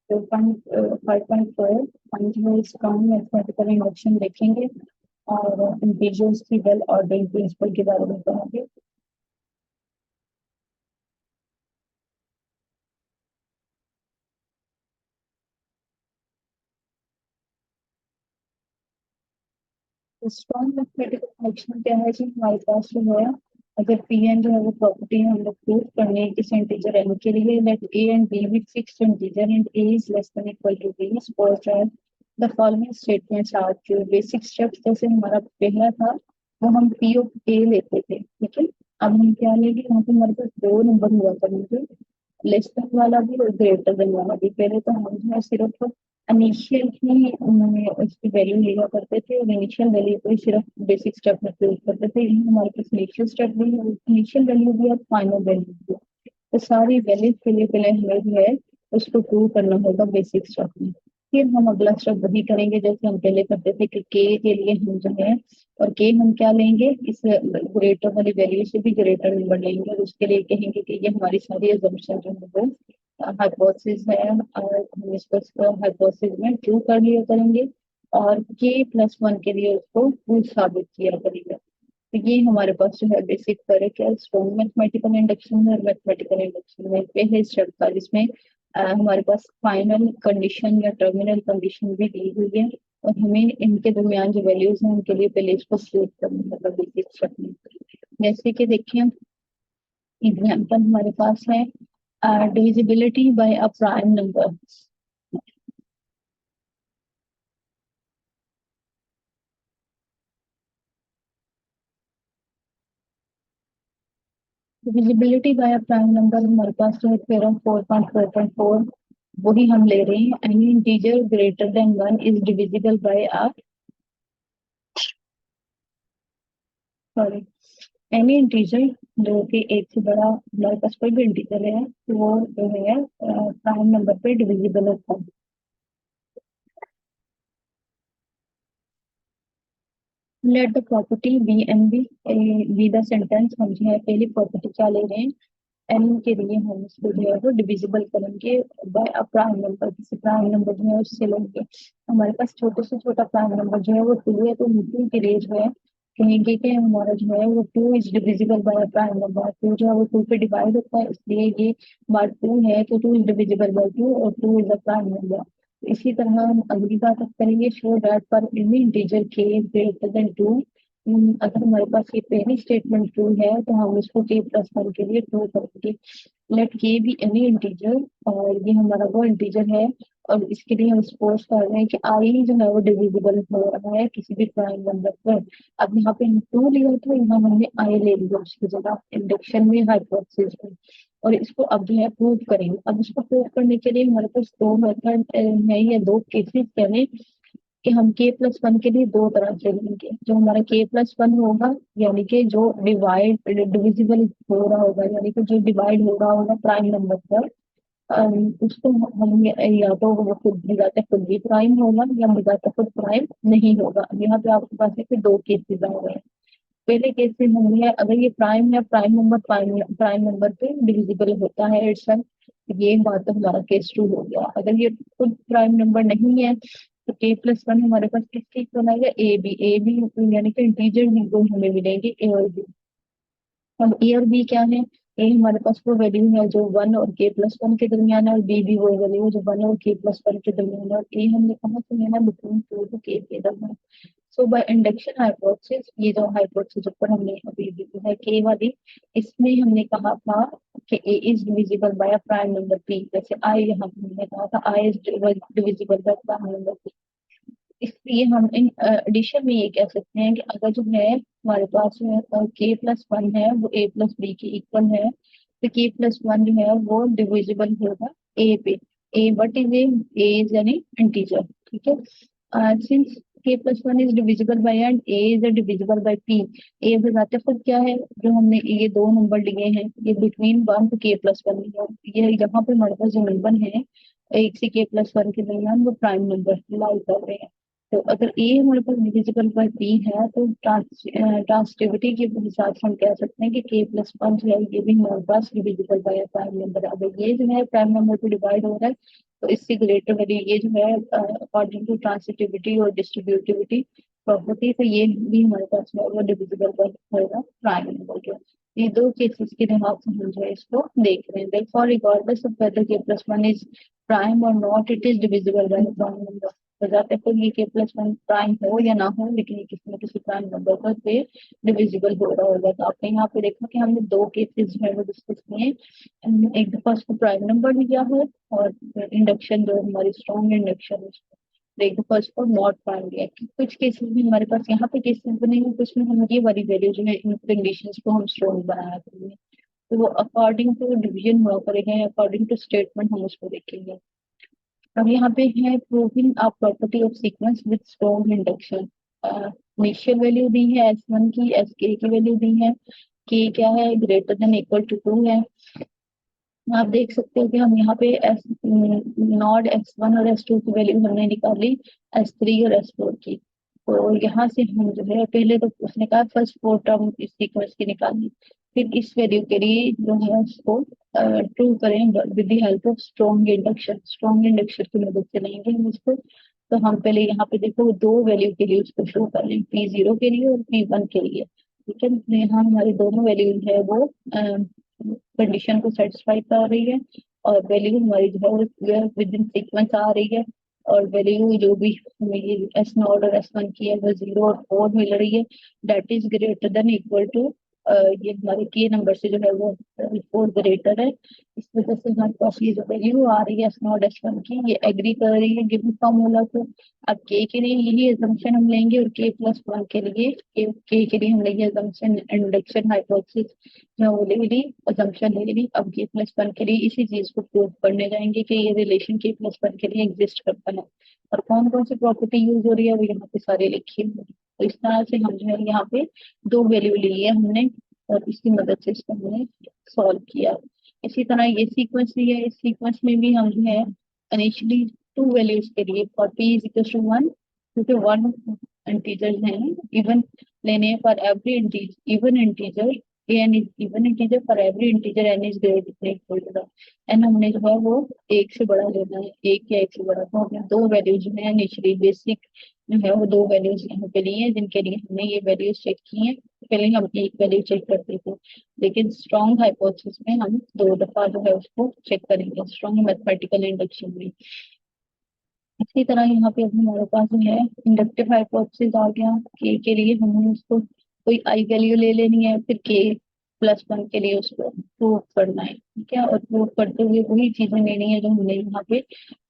तो 5.4 हम जो है स्ट्रॉन्ग मैथमेटिकल इंडक्शन देखेंगे और इंटीजर्स की वेल ऑर्डरिंग प्रिंसिपल के बारे में पढ़ेंगे। स्ट्रॉन्ग मैथमेटिकल इंडक्शन क्या है जी, हमारे पास जो है अगर पी एन जो है वो प्रॉपर्टी हम लोग प्रूव करने हैं किसी इंटीजर एन के लिए, let a and b b fixed integer and a is less than equal to b, suppose that the following statements are true. Basic steps जैसे हमारा पहला था वो हम पी ऑफ ए लेते थे, ठीक है। अब हम क्या लेंगे, यहाँ पे हमारे पास दो नंबर हुआ करेंगे, लेस देन वाला भी और ग्रेटर देन वाला भी। पहले तो हम जो है सिर्फ इनिशियल ही उन्होंने उसकी वैल्यू लिया करते थे और इनिशियल वैल्यू को ही सिर्फ बेसिक स्टेप में प्रयोग करते थे। यही हमारे पास इनिशियल स्टेप भी है, इनिशियल वैल्यू भी और फाइनल वैल्यू भी है। तो सारी वैल्यूज के लिए पहले हमें जो है उसको प्रूव करना होगा बेसिक स्टेप में। फिर हम अगला स्टेप वही करेंगे जैसे हम पहले करते थे कि के के लिए हम जो है, और के हम क्या लेंगे, इस ग्रेटर वाली वैल्यू से भी ग्रेटर नंबर लेंगे और उसके लिए कहेंगे कि ये हमारी सारी अजम्पशन जो है वो हाइपोथेसिस है और हम इसको हाइपोथेसिस में ट्रू कर लिया करेंगे और के प्लस वन के लिए उसको ट्रू साबित किया करेंगे। तो ये हमारे पास जो है बेसिक फर्क है स्ट्रॉन्ग मैथमेटिकल इंडक्शन में और मैथमेटिकल इंडक्शन में। पहले स्टेप था जिसमें हमारे पास फाइनल कंडीशन या टर्मिनल कंडीशन भी दी हुई है और हमें इनके दरमियान जो वैल्यूज हैं उनके लिए पहले इसको प्रूव करना होगा बेसिक स्टेप में। जैसे कि देखिए एग्जाम्पल हमारे पास है divisibility bye a prime number. Divisibility bye a prime number हमारे पास जो है थ्योरम 4.4.4 वही हम ले रहे हैं। Any integer greater than one is divisible by a, sorry, any integer जो कि एक से बड़ा हमारे पास कोई भी इंटीजर है तो वो जो है प्राइम नंबर पे डिविजिबल होता है। Let the property p n be be the sentence. हम जो है पहली प्रॉपर्टी क्या ले रहे हैं, एन के लिए हम इसको जो है वो डिविजिबल करेंगे बाय अ प्राइम नंबर, किसी प्राइम नंबर जो है उससे लेंगे। हमारे पास छोटे से छोटा प्राइम नंबर जो है वो टू है, तो टू के लिए जो है कहेंगे कि हमारा जो है वो two is divisible by prime number. Two जो है वो टू पे डिवाइड होता है इसलिए ये बार टू है तो two is divisible by two और two is a prime number. इसी तरह हम अगली बात अब करेंगे, show that for any integer k greater than two. अगर हमारे पास ये पहली स्टेटमेंट ट्रू है तो हम इसको के प्लस वन के लिए ट्रू करेंगे। लेट के बी एनी इंटीजर, और ये हमारा वो इंटीजर है और इसके लिए हम सपोज कर रहे हैं कि आई जो है वो डिविजिबल हो रहा है किसी भी प्राइम नंबर पर। अब यहाँ पे हम टू लिया था, यहाँ हमने आई ले लिया उसकी जगह इंडक्शन में हाइपोथेसिस में, और इसको अब जो है प्रूव करेंगे। अब इसको प्रूव करने के लिए हमारे पास दो मेथड है या दो केसेस करें कि हम के प्लस वन के लिए दो तरह से लेंगे। जो हमारा के प्लस वन होगा यानी कि जो डिवाइड डिविजिबल हो रहा होगा, यानी कि जो डिवाइड हो रहा होगा प्राइम नंबर पर, उसको हम या तो वो खुद दिखाते खुद भी प्राइम होगा या दिखाते खुद प्राइम नहीं होगा। अब यहाँ पे आपके पास है कि दो केसेस आ रहे हैं। पहले केस में हमने अगर ये प्राइम है, प्राइम नंबर प्राइम नंबर पे डिविजिबल होता है इटसेल्फ, ये बात तो हमारा केस टू हो गया। अगर ये खुद प्राइम नंबर नहीं है तो के प्लस वन हमारे पास किस केस बनाएगा, ए बी यानी कि इंटीजर भी दो हमें मिलेंगे ए और बी। अब ए और बी क्या है, ए हमारे पास वो वैल्यू है जो 1 और k प्लस 1 के दरमियान है, और बी भी वो वैल्यू है जो 1 और k प्लस 1 के दरमियान है, और ए हमने कहा से लेना बिटवीन 2 to k के दरमियान। सो बाय इंडक्शन हाइपोथेसिस, ये जो हाइपोथेसिस ऊपर हमने अभी दी है के वाली, इसमें हमने कहा था कि a is divisible by a prime number p, जैसे आई यहाँ पे हमने कहा था i is divisible by prime number p. इसलिए हम इन एडिशन में ये कह सकते हैं कि अगर जो है हमारे पास के प्लस वन है वो ए प्लस बी के इक्वल है, तो के प्लस वन जो है वो डिविजिबल होगा ए पे। A what is a is यानी इंटीजर, ठीक है। Since k plus one is divisible by and a is divisible by p, a बताते खुद क्या है, जो हमने ये दो नंबर लिए हैं ये बिटवीन वन टू के प्लस वन है, ये यहाँ पे हमारे पास जो नंबर है एक से के प्लस वन के दरमियान वो प्राइम नंबर लाई कर रहे हैं। तो अगर ए हमारे पास डिविजिबल बाय बी है तो ट्रांसिटिविटी के हिसाब से हम कह सकते हैं कि के प्लस वन जो है ये भी हमारे पास डिविजिबल बाय प्राइम नंबर। अगर ये जो है प्राइम नंबर को डिवाइड हो रहा है तो इससे ग्रेटर वैल्यू ये जो है अकॉर्डिंग टू ट्रांसिटिविटी और डिस्ट्रीब्यूटिविटी प्रॉपर्टी, तो ये भी हमारे पास जो है वो डिविजिबल बाय होगा प्राइम नंबर के। ये दो केसेस के लिहाज से हम जो है इसको देख रहे हैं। फॉर रिगार्डलेस ऑफ वेदर के प्लस वन इज प्राइम और not, it is divisible by prime number. बजाते खुद ये के प्लस वन प्राइम हो या ना हो, लेकिन ये किसी न किसी प्राइम नंबर पर से डिविजिबल हो रहा होगा। तो आपने यहाँ पे देखा कि हमने दो केसेस जो है वो डिस्कस किए, एक दफा उसको प्राइम नंबर लिया है और इंडक्शन जो हमारी स्ट्रॉन्ग इंडक्शन है तो एक दफा उसको नॉट प्राइम लिया। कुछ केसेस में हमारे पास यहाँ पे केसेस बने हैं जिसमें हम ये वाली वैल्यू जो है इन कंडीशंस को हम स्ट्रॉन्ग बनाया करेंगे, तो वो अकॉर्डिंग टू डिवीजन हुआ करेंगे, अकॉर्डिंग टू स्टेटमेंट हम उसको देखेंगे। अब यहाँ पे है proving a property of sequence with strong induction. Initial value दी है एस वन की, एस के की वैल्यू दी है, के क्या है greater than equal to two है। आप देख सकते हो कि हम यहाँ पे एस नॉड एस वन और एस टू की वैल्यू हमने निकाली एस थ्री और एस फोर की। तो यहाँ से हम जो है पहले तो उसने कहा फर्स्ट फोर टर्म इस सीक्वेंस की निकालनी, फिर इस वैल्यू के लिए जो है उसको ट्रू करें with the help of strong induction. Strong induction की मदद से लेंगे हम इसको। तो हम पहले यहाँ पे देखो दो वैल्यू के लिए उसको शो कर लें, पी जीरो के लिए और पी वन के लिए, ठीक है। तो यहाँ हमारी दोनों वैल्यू है वो कंडीशन को सेटिस्फाई कर रही है, और वैल्यू हमारी जो है विद इन सीक्वेंस आ रही है, और वैल्यू जो भी हमें ये एस नॉट और एस वन की है वो जीरो और फोर मिल रही है, that is greater than equal to ये हमारे के नंबर से जो है वो फोर ग्रेटर है। इस वजह से हमारे पास ये जो वैल्यू आ रही है एस नॉट एस वन की ये एग्री कर रही है गिवन फॉर्मूला को। अब के लिए यही एजम्पशन हम लेंगे, और के प्लस वन के लिए के लिए हम लेंगे एजम्पशन इंडक्शन हाइपोथेसिस जो वो ले ली, एजम्पशन ले ली। अब के प्लस वन के लिए इसी चीज को प्रूव करने जाएंगे कि ये रिलेशन के प्लस वन के लिए एग्जिस्ट करता है, और कौन कौन सी प्रॉपर्टी यूज हो रही है वो यहाँ पे सारे लिखी हुई है। तो इस तरह से हम जो है यहाँ पे दो वैल्यू ली है हमने, और इसकी मदद से इसको हमने सॉल्व किया। इसी तरह ये सीक्वेंस लिया है, इस सीक्वेंस में भी हम जो है इनिशियली टू वैल्यूज के लिए for p is equal to one, क्योंकि वन इंटीजर्स हैं, इवन लेने for every integer even integer n is even integer for every integer n is greater equal to n, हमने जो है वो एक से बड़ा लेना है, एक या एक से बड़ा। तो हमने दो वैल्यूज जो है इनिशियली बेसिक जो है वो दो वैल्यूज यहाँ पे लिए हैं जिनके लिए हमने ये वैल्यूज चेक की हैं। पहले हम एक वैल्यू चेक करते थे, लेकिन स्ट्रॉन्ग हाइपोथेसिस में हम दो दफा जो है उसको चेक करेंगे स्ट्रॉन्ग मैथमेटिकल इंडक्शन में। इसी तरह यहाँ पे अभी हमारे पास जो है इंडक्टिव हाइपोथेसिस आ गया, के लिए हमने उसको कोई आई वैल्यू ले लेनी है, फिर के प्लस वन के लिए उसको प्रूव करना है, ठीक है। और प्रूव करते हुए वही चीजें लेनी है जो हमने यहाँ पे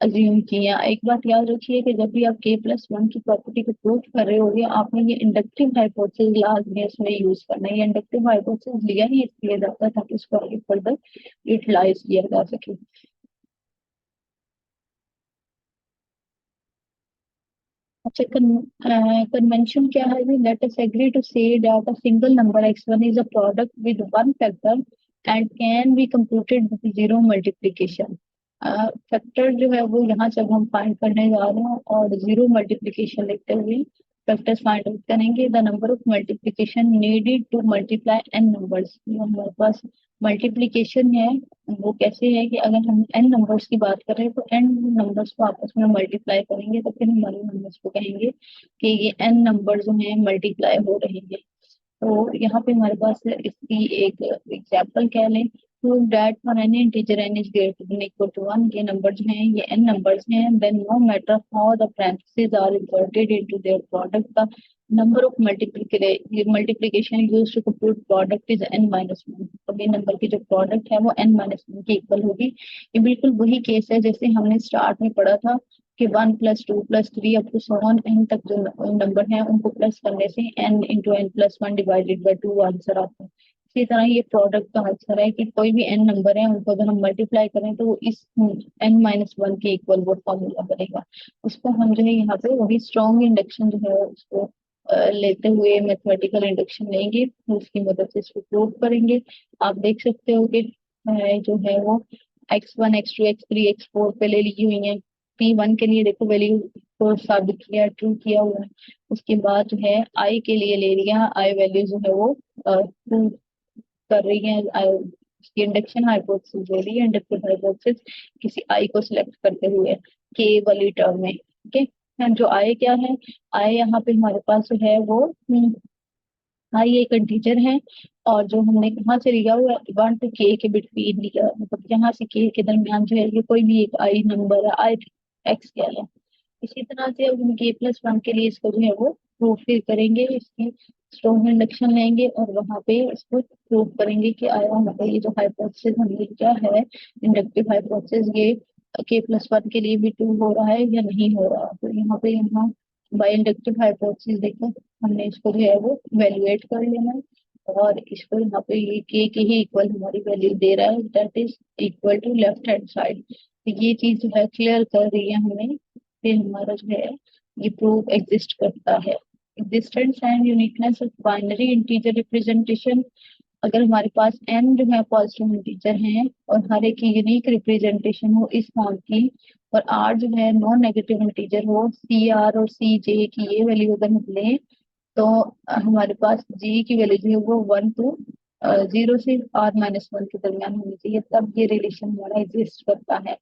अज्यूम की है। एक बात याद रखिए कि जब भी आप के प्लस वन की प्रॉपर्टी को प्रूव कर रहे होगे आपने ये इंडक्टिव हाइपोथेसिस लाजमी इसमें यूज करना है। ये इंडक्टिव हाइपोथेसिस लिया ही इसलिए जाता है ताकि इसको आगे फर्दर यूटिलाइज किया जा सके। अच्छा, कन्वेंशन क्या है? Let us agree to say that a single number x1 is a product with one factor and can be computed with zero multiplication. Factor जो है वो यहाँ जब हम फाइंड करने जा रहे हैं और जीरो मल्टीप्लिकेशन लिखते हुए फैक्टर्स फाइंड आउट करेंगे, the number of multiplication needed to multiply n numbers. हमारे पास मल्टीप्लिकेशन है वो कैसे है कि अगर हम एन नंबर्स की बात करें तो एन नंबर्स को आपस में मल्टीप्लाई करेंगे तो फिर हमारे नंबर्स को कहेंगे कि ये एन नंबर जो हैं मल्टीप्लाई हो रहे हैं। तो यहाँ पे हमारे पास इसकी एक एग्जाम्पल क्या लें, prove that for any integer n is greater than equal to 1, ये नंबर जो हैं ये n नंबर्स हैं, then no matter how the parentheses are inserted into their product, the number of multiplication used to compute product is n minus one. अब ये नंबर की जो प्रोडक्ट है वो n माइनस वन के इक्वल होगी। ये बिल्कुल वही केस है जैसे हमने स्टार्ट में पढ़ा था कि 1 + 2 + 3 up to so on n तक जो नंबर है उनको प्लस करने से n into n plus one divided by to answer आता है। इसी तरह ये प्रोडक्ट का आंसर है कि कोई भी n नंबर है उनको अगर हम मल्टीप्लाई करें तो वो इस n माइनस वन के इक्वल वो फॉर्मूला बनेगा। उसको हम जो है यहाँ पे वही स्ट्रॉन्ग इंडक्शन जो है उसको लेते हुए मैथमेटिकल इंडक्शन लेंगे, उसकी मदद से इसको प्रूव करेंगे। आप देख सकते हो कि जो है वो x1 x2 x3 x4 पे ले ली हुई है। P1 के लिए देखो वैल्यू को साबित किया, ट्रू किया हुआ है। उसके बाद जो है I के लिए ले लिया, I वैल्यू जो है वो प्रूव कर रही है, उसकी इंडक्शन हाइपोथेसिस ले रही है, इंडक्टिव हाइपोथेसिस किसी I को सिलेक्ट करते हुए K वाली टर्म में। ठीक है, जो I क्या है, I यहाँ पे हमारे पास जो है वो आई एक इंटीजर है, और जो हमने कहाँ से लिया हुआ है 1 to k के बिटवीन लिया, मतलब यहाँ से k के दरमियान जो है ये कोई भी एक आई नंबर है, आई एक्स कह लें। इसी तरह से अब हम k+1 के लिए इसको जो है वो प्रूव फिर करेंगे, इसकी स्ट्रॉन्ग इंडक्शन लेंगे और वहां पे इसको प्रूव करेंगे कि आया हमारा ये जो हाइपोथेसिस हमने क्या है इंडक्टिव हाइपोथेसिस, ये k+1 के लिए भी ट्रू हो रहा है या नहीं हो रहा। तो यहाँ पे यहाँ बाय इंडक्टिव हाइपोथेसिस देखो हमने इसको जो है वो वैल्यूएट कर लेना है, और इसको यहाँ पे ये के ही इक्वल हमारी वैल्यू दे रहा है, that is equal to left hand side. तो ये चीज जो है क्लियर कर रही है हमें कि हमारा जो है ये प्रूफ एग्जिस्ट करता है। Existence and uniqueness of binary integer representation, अगर हमारे पास n जो है पॉजिटिव इंटीजर हैं और हर एक की यूनिक रिप्रेजेंटेशन हो इस फॉर्म की, और r जो है नॉन नेगेटिव इंटीजर हो, सी आर और सी जे की ये वैल्यू अगर हम लें तो हमारे पास g की वैल्यू जो है वो 1 to 0 से r-1 के दरमियान होनी चाहिए, तब ये रिलेशन हमारा एग्जिस्ट करता है।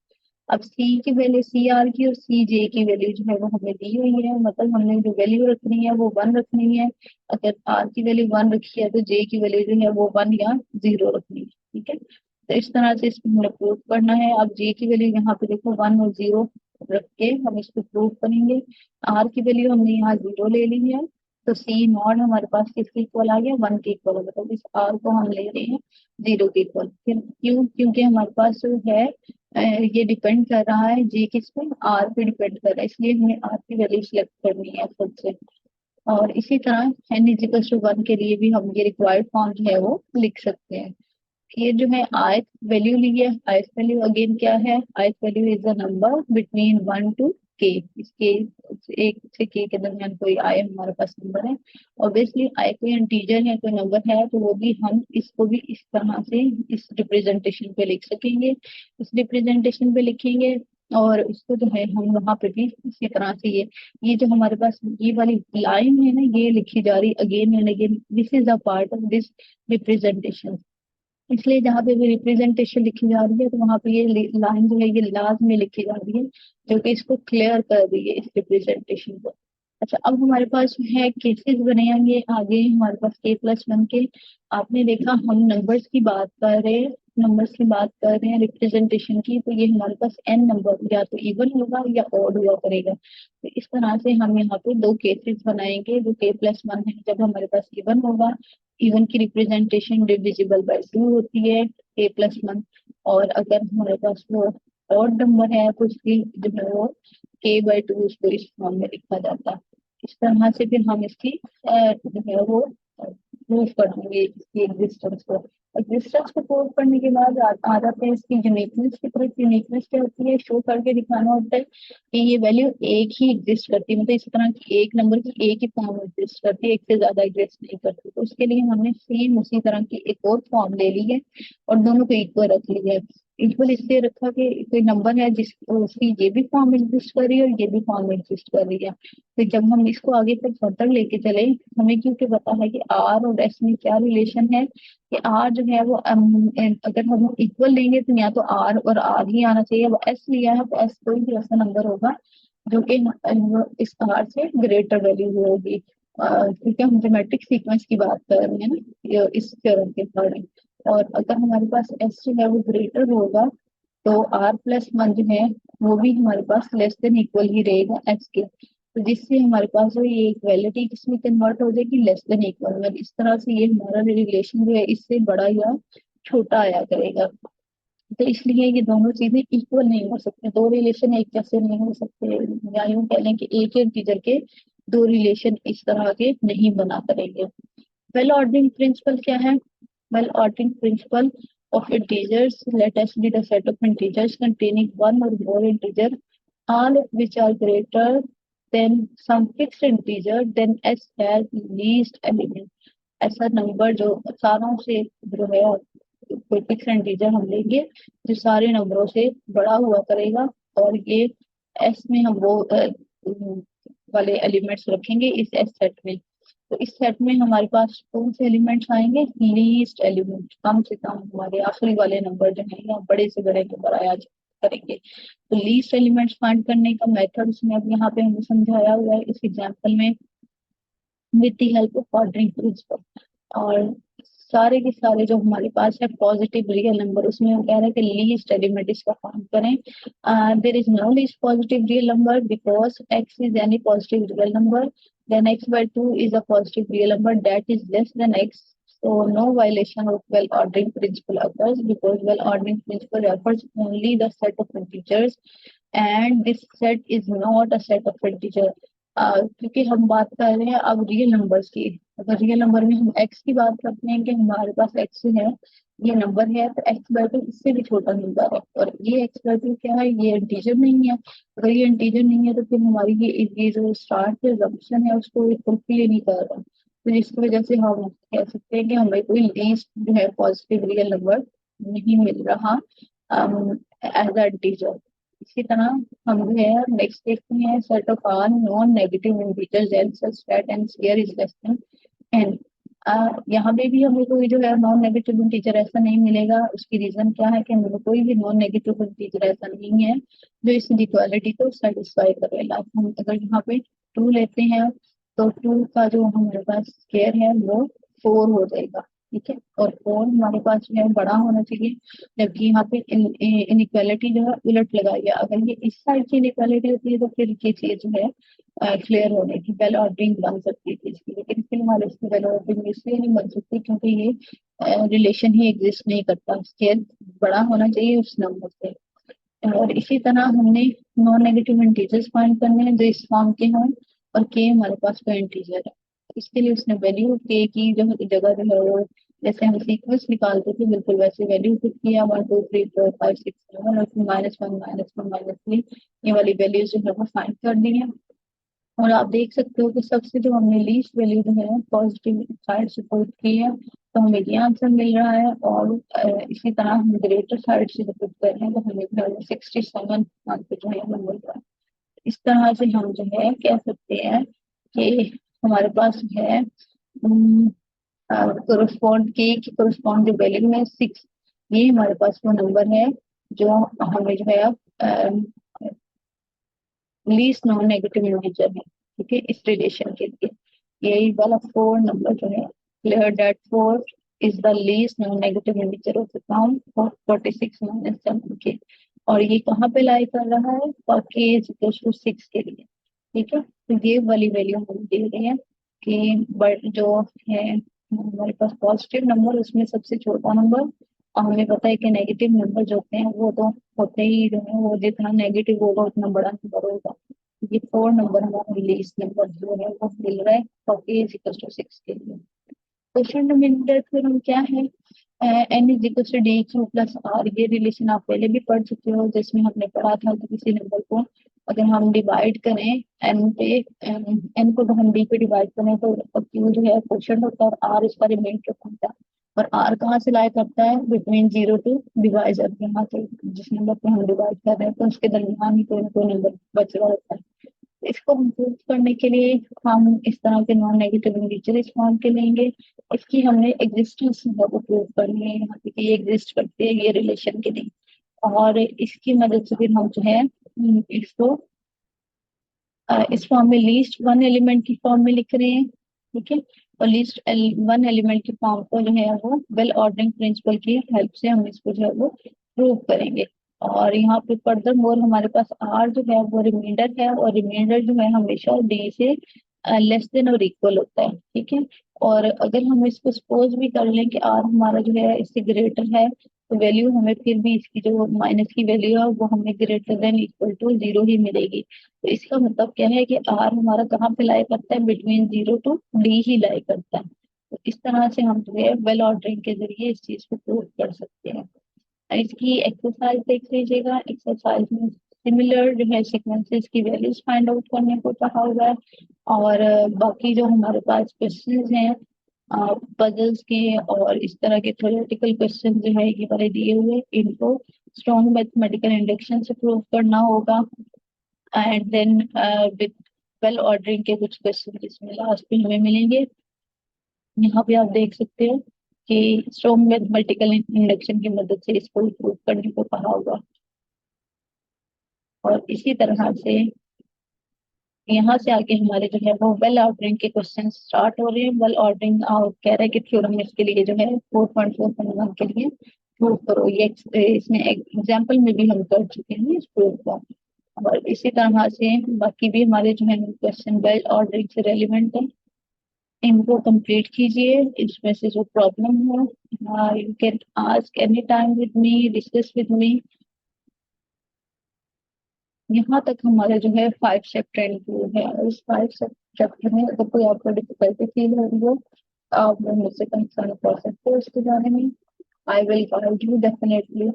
अब c की वैल्यू सी आर की और सी जे की वैल्यू जो है वो हमें दी हुई है, मतलब हमने जो वैल्यू रखनी है वो 1 रखनी है। अगर आर की वैल्यू 1 रखी है तो जे की वैल्यू जो है वो 1 या 0 रखनी है। ठीक है, तो इस तरह से इसको हमें प्रूव करना है। अब जे की वैल्यू यहाँ पे देखो 1 और 0 रख के हम इसको प्रूव करेंगे। आर की वैल्यू हमने यहाँ 0 ले ली है, तो सी नॉट हमारे पास किसके इक्वल आ गया 1 के इक्वल, मतलब इस आर को हम ले रहे हैं 0 के इक्वल। फिर क्यों, क्योंकि हमारे पास जो है ये डिपेंड कर रहा है जी किस पे, आर पे डिपेंड कर रहा है, इसलिए हमें आर की वैल्यू सिलेक्ट करनी है खुद से। और इसी तरह n इक्वल टू 1 के लिए भी हम ये रिक्वायर्ड फॉर्म जो है वो लिख सकते हैं। ये जो है आयत वैल्यू ली है, आयत वैल्यू अगेन क्या है, आयत value is the number between 1 to k, इसके 1 से k के दरमियान कोई आय हमारे पास नंबर है। ऑब्वियसली आय कोई इंटीजर है, कोई नंबर है, तो वो भी हम इसको भी इस तरह से इस रिप्रेजेंटेशन पे लिख सकेंगे, इस रिप्रेजेंटेशन पे लिखेंगे। और इसको जो है हम वहां पे भी इसी तरह से ये जो हमारे पास ये वाली लाइन है ना ये लिखी जा रही again and again, this is a part of this representation. इसलिए जहाँ पे भी रिप्रेजेंटेशन लिखी जा रही है तो वहां पे ये लाइन जो है ये लास्ट में लिखी जा रही है, जो कि इसको क्लियर कर रही है इस रिप्रेजेंटेशन को। अच्छा, अब हमारे पास जो है केसेस बनेंगे आगे हमारे पास k+1 के। आपने देखा हम नंबर्स की बात कर रहे हैं, नंबर्स की बात कर रहे हैं रिप्रेजेंटेशन की, तो ये हमारे पास n नंबर या तो इवन होगा या ऑड हुआ करेगा। तो इस तरह से हम यहाँ पे दो केसेस बनाएंगे, जो k+1 है जब हमारे पास इवन होगा, इवन की रिप्रेजेंटेशन डिविजिबल बाय 2 होती है k+1, और अगर हमारे पास वो ऑड नंबर है तो उसकी जो है वो k/2 उसको इस फॉर्म में लिखा जाता है। इस तरह से फिर हम इसकी जो है वो प्रूव कर देंगे इसकी एग्जिस्टेंस को। एग्जिस्टेंस को प्रूव करने के बाद आ जाते हैं इसकी यूनिकनेस की तरफ। यूनिकनेस क्या होती है, शो करके दिखाना होता है कि ये वैल्यू एक ही एग्जिस्ट करती है, मतलब इस तरह की एक नंबर की एक ही फॉर्म एग्जिस्ट करती है, एक से ज्यादा एग्जिस्ट नहीं करती। तो उसके लिए हमने सेम उसी तरह की एक और फॉर्म ले ली है और दोनों को इक्वल रख लिया है। इक्वल इसलिए रखा कि कोई नंबर है जिस उसकी ये भी फॉर्म एग्जिस्ट कर रही है और ये भी फॉर्म एग्जिस्ट कर रही है। तो जब हम इसको आगे तक फर्दर लेके चले, हमें क्योंकि पता है कि आर और एस में क्या रिलेशन है, कि आर जो है वो अगर हम इक्वल लेंगे तो या तो आर और आर ही आना चाहिए। अब एस लिया है तो एस कोई भी ऐसा नंबर होगा जो कि इस आर से ग्रेटर वैल्यू होगी। क्योंकि हम ज्योमेट्रिक सीक्वेंस की बात कर रहे हैं ना इस थ्योरम के अकॉर्डिंग। और अगर हमारे पास एस जो है वो ग्रेटर होगा तो r+1 जो है वो भी हमारे पास लेस देन इक्वल ही रहेगा x के, तो जिससे हमारे पास जो ये इक्वालिटी किसमें कन्वर्ट हो जाएगी, लेस देन इक्वल में। इस तरह से ये हमारा रिलेशन जो है इससे बड़ा या छोटा आया करेगा। तो इसलिए ये दोनों चीजें इक्वल नहीं हो सकती, दो रिलेशन एक जैसे नहीं हो सकते, या यूं कह लें कि एक ही इंटीजर के दो रिलेशन इस तरह के नहीं बना करेंगे। वेल ऑर्डरिंग प्रिंसिपल क्या है? Well ordering principle of integers, let S be the set of integers containing one or more integer, all of which are greater than some fixed integer, then S has least element। ऐसा नंबर जो सारों से जो है कोई फिक्स इंटीजर हम लेंगे जो सारे नंबरों से बड़ा हुआ करेगा, और ये एस में हम वो वाले एलिमेंट्स रखेंगे इस एस सेट में। तो इस सेट में हमारे पास कौन से एलिमेंट्स आएंगे? लीस्ट एलिमेंट, कम से कम हमारे आखिरी वाले नंबर जो है या बड़े से बड़े नंबर आया करेंगे। तो लीस्ट एलिमेंट्स फाइंड करने का मेथड उसमें अब यहाँ पे हमें समझाया हुआ है इस एग्जांपल में, with the help of ordering principle. और सारे के सारे जो हमारे पास है पॉजिटिव रियल नंबर, उसमें हम कह रहे हैं कि लीस्ट एलिमेंट इसका फाइंड करें। There is no least positive real number because x is any positive real number, then x/2 is a positive real number that is less than x, so no violation of well ordering principle occurs because well ordering principle refers only the set of integers and this set is not a set of integer। क्योंकि हम बात कर रहे हैं अब रियल नंबर्स की, अगर रियल नंबर में हम x की बात करते हैं कि हमारे पास x है, ये नंबर है, तो x/2 इससे भी छोटा नंबर है, और ये x/2 क्या है, ये इंटीजर नहीं है। अगर ये इंटीजर नहीं है तो फिर हमारी ये जो स्टार्ट के assumption है उसको फुलफिल ही नहीं कर रहा, तो जिसकी वजह से हम कह सकते हैं कि हमें कोई लीस्ट जो है पॉजिटिव रियल नंबर नहीं मिल रहा एज अ इंटीजर। इसी तरह हम जो है नेक्स्ट देखते हैं set of are non negative integers and such that n square is less than n. यहाँ पे भी हमें कोई जो है नॉन नेगेटिव इंटीजर ऐसा नहीं मिलेगा। उसकी रीजन क्या है कि हमें कोई भी नॉन नेगेटिव इंटीजर ऐसा नहीं है जो इस इक्वालिटी को सेटिस्फाई करेगा। हम अगर यहाँ पे 2 लेते हैं तो 2 का जो हमारे पास स्क्वायर है वो 4 हो जाएगा, ठीक है, और 4 हमारे पास जो है बड़ा होना चाहिए, जबकि यहाँ पे इनइक्वालिटी जो है उलट लगाई है। अगर ये इस साइड की इनइक्वालिटी होती है तो फिर ये चीज जो है क्लियर होने की वेल ऑर्डरिंग बन सकती थी इसकी, लेकिन फिलहाल इसकी वेल ऑर्डरिंग इसलिए नहीं बन सकती क्योंकि ये रिलेशन ही एग्जिस्ट नहीं करता, स्केल बड़ा होना चाहिए उस नंबर से। और इसी तरह हमने नॉन नेगेटिव इंटीजर्स फाइंड करने हैं जो इस फॉर्म के हों और के हमारे पास कोई इंटीजर है, इसके लिए उसने वैल्यू के की जो जगह जो है वो जैसे हम सीक्वेंस निकालते थे बिल्कुल वैसे वैल्यू फिट किया 1 2 3 4 5 6 7 और -1 -1 -3 ये वाली वैल्यूज जो है वो फाइंड कर दी है। और आप देख सकते हो कि सबसे जो हमने लीस्ट वैल्यू जो है पॉजिटिव साइड से पुट की है तो हमें ये आंसर मिल रहा है, और इसी तरह हम ग्रेटर साइड से पुट कर रहे हैं तो हमें 67 आंसर जो है वो मिल रहा है। इस तरह से हम जो है कह सकते हैं कि हमारे पास जो है कोरस्पॉन्ड के कोरस्पॉन्ड जो वैल्यू है 6, ये हमारे पास वो नंबर है जो हमें जो है लीस्ट नॉन नेगेटिव इंटीजर है, ठीक है, इस रिलेशन के लिए यही वाला 4 नंबर जो है clear that 4 is the least non negative integer of the form of 46 -7 के। और ये कहाँ पे लाई कर रहा है, for k is equal to 6 के लिए, ठीक है। तो ये वाली वैल्यू हम दे रहे हैं कि बट जो है हमारे पास पॉजिटिव नंबर उसमें सबसे छोटा नंबर, और हमें पता है कि नेगेटिव नंबर जो होते हैं वो तो होते ही जो है वो जितना नेगेटिव होगा उतना बड़ा नंबर होगा। ये 4 नंबर हमारा रिलीज नंबर जो है वो मिल रहा है 46 के लिए। क्वेश्चन नंबर फिर हम क्या है, n is equal to d q plus r, ये रिलेशन आप पहले भी पढ़ चुके हो जिसमें हमने पढ़ा था कि किसी नंबर को अगर हम डिवाइड करें एन पे, एन को हम डी पे डिवाइड करें तो क्यू जो है क्वेश्चन होता है और आर इसका रिमाइंडर होता है, और आर कहाँ से लाई करता है, बिटवीन 0 टू डिवाइजर, यहाँ से जिस नंबर पे हम डिवाइड कर रहे हैं तो उसके दरमियान ही कोई ना कोई नंबर बच रहा होता है। इसको प्रूव करने के लिए हम इस तरह के नॉन नेगेटिव इंटीजर इस फॉर्म के लेंगे, इसकी हमने एग्जिस्टेंस को प्रूव करनी है यहाँ पे कि ये एग्जिस्ट करते हैं ये रिलेशन के लिए, और इसकी मदद से फिर हम जो है इसको इस फॉर्म में लीस्ट वन एलिमेंट की फॉर्म में लिख रहे हैं ठीक है। और लिस्ट वन एलिमेंट की फॉर्म को जो है वो वेल ऑर्डरिंग प्रिंसिपल की हेल्प से हम इसको जो है वो प्रूव करेंगे। और यहाँ पे फर्दर मोर हमारे पास आर जो है वो रिमाइंडर है, और रिमाइंडर जो है हमेशा डी से लेस देन और इक्वल होता है, ठीक है। और अगर हम इसको सपोज भी कर लें कि आर हमारा जो है इससे ग्रेटर है, तो वैल्यू हमें फिर भी इसकी जो माइनस की वैल्यू है वो हमें greater than equal to zero ही मिलेगी। तो इसका मतलब क्या है कि आर हमारा कहाँ पे लाई करता है, बिटवीन जीरो टू डी ही लाई करता है। तो इस तरह से हम जो है वेल ऑर्डरिंग के जरिए इस चीज को प्रूव कर सकते हैं। इसकी एक्सरसाइज देख लीजिएगा। एक्सरसाइज में सिमिलर जो है सीक्वेंसेस की वैल्यूज फाइंड आउट करने को कहा हुआ है। और बाकी जो हमारे पास क्वेश्चंस हैं पजल्स के और इस तरह के थ्योरेटिकल क्वेश्चन जो है ये वाले दिए हुए, इनको स्ट्रॉन्ग मैथमेटिकल इंडक्शन से प्रूव करना होगा। And then with well ordering के कुछ क्वेश्चन इसमें लास्ट में हमें मिलेंगे। यहाँ पे आप देख सकते हो कि स्ट्रॉन्ग मैथमेटिकल इंडक्शन की मदद से इसको प्रूव करने को कहा होगा। और इसी तरह से यहाँ से आगे हमारे जो है वो वेल ऑर्डरिंग के क्वेश्चन स्टार्ट हो रहे हैं। वेल ऑर्डरिंग कह रहे हैं कि थ्योरम इसके लिए जो है 4.4.1 के लिए प्रूव करो। ये इसमें एग्जाम्पल में भी हम कर चुके हैं इस प्रूव को। और इसी तरह से बाकी भी हमारे जो है क्वेश्चन वेल ऑर्डरिंग से रेलिवेंट है, इनको कंप्लीट कीजिए। इसमें से जो प्रॉब्लम हो you can ask any time with me, discuss with me. यहाँ तक हमारा जो है 5 स्टेप ट्रेनिंग टूर है। और इस 5 स्टेप चैप्टर में अगर कोई आपको डिफिकल्टी फील हो रही हो आप मुझसे कंसर्न कर सकते हो इसके बारे में। I will guide you definitely.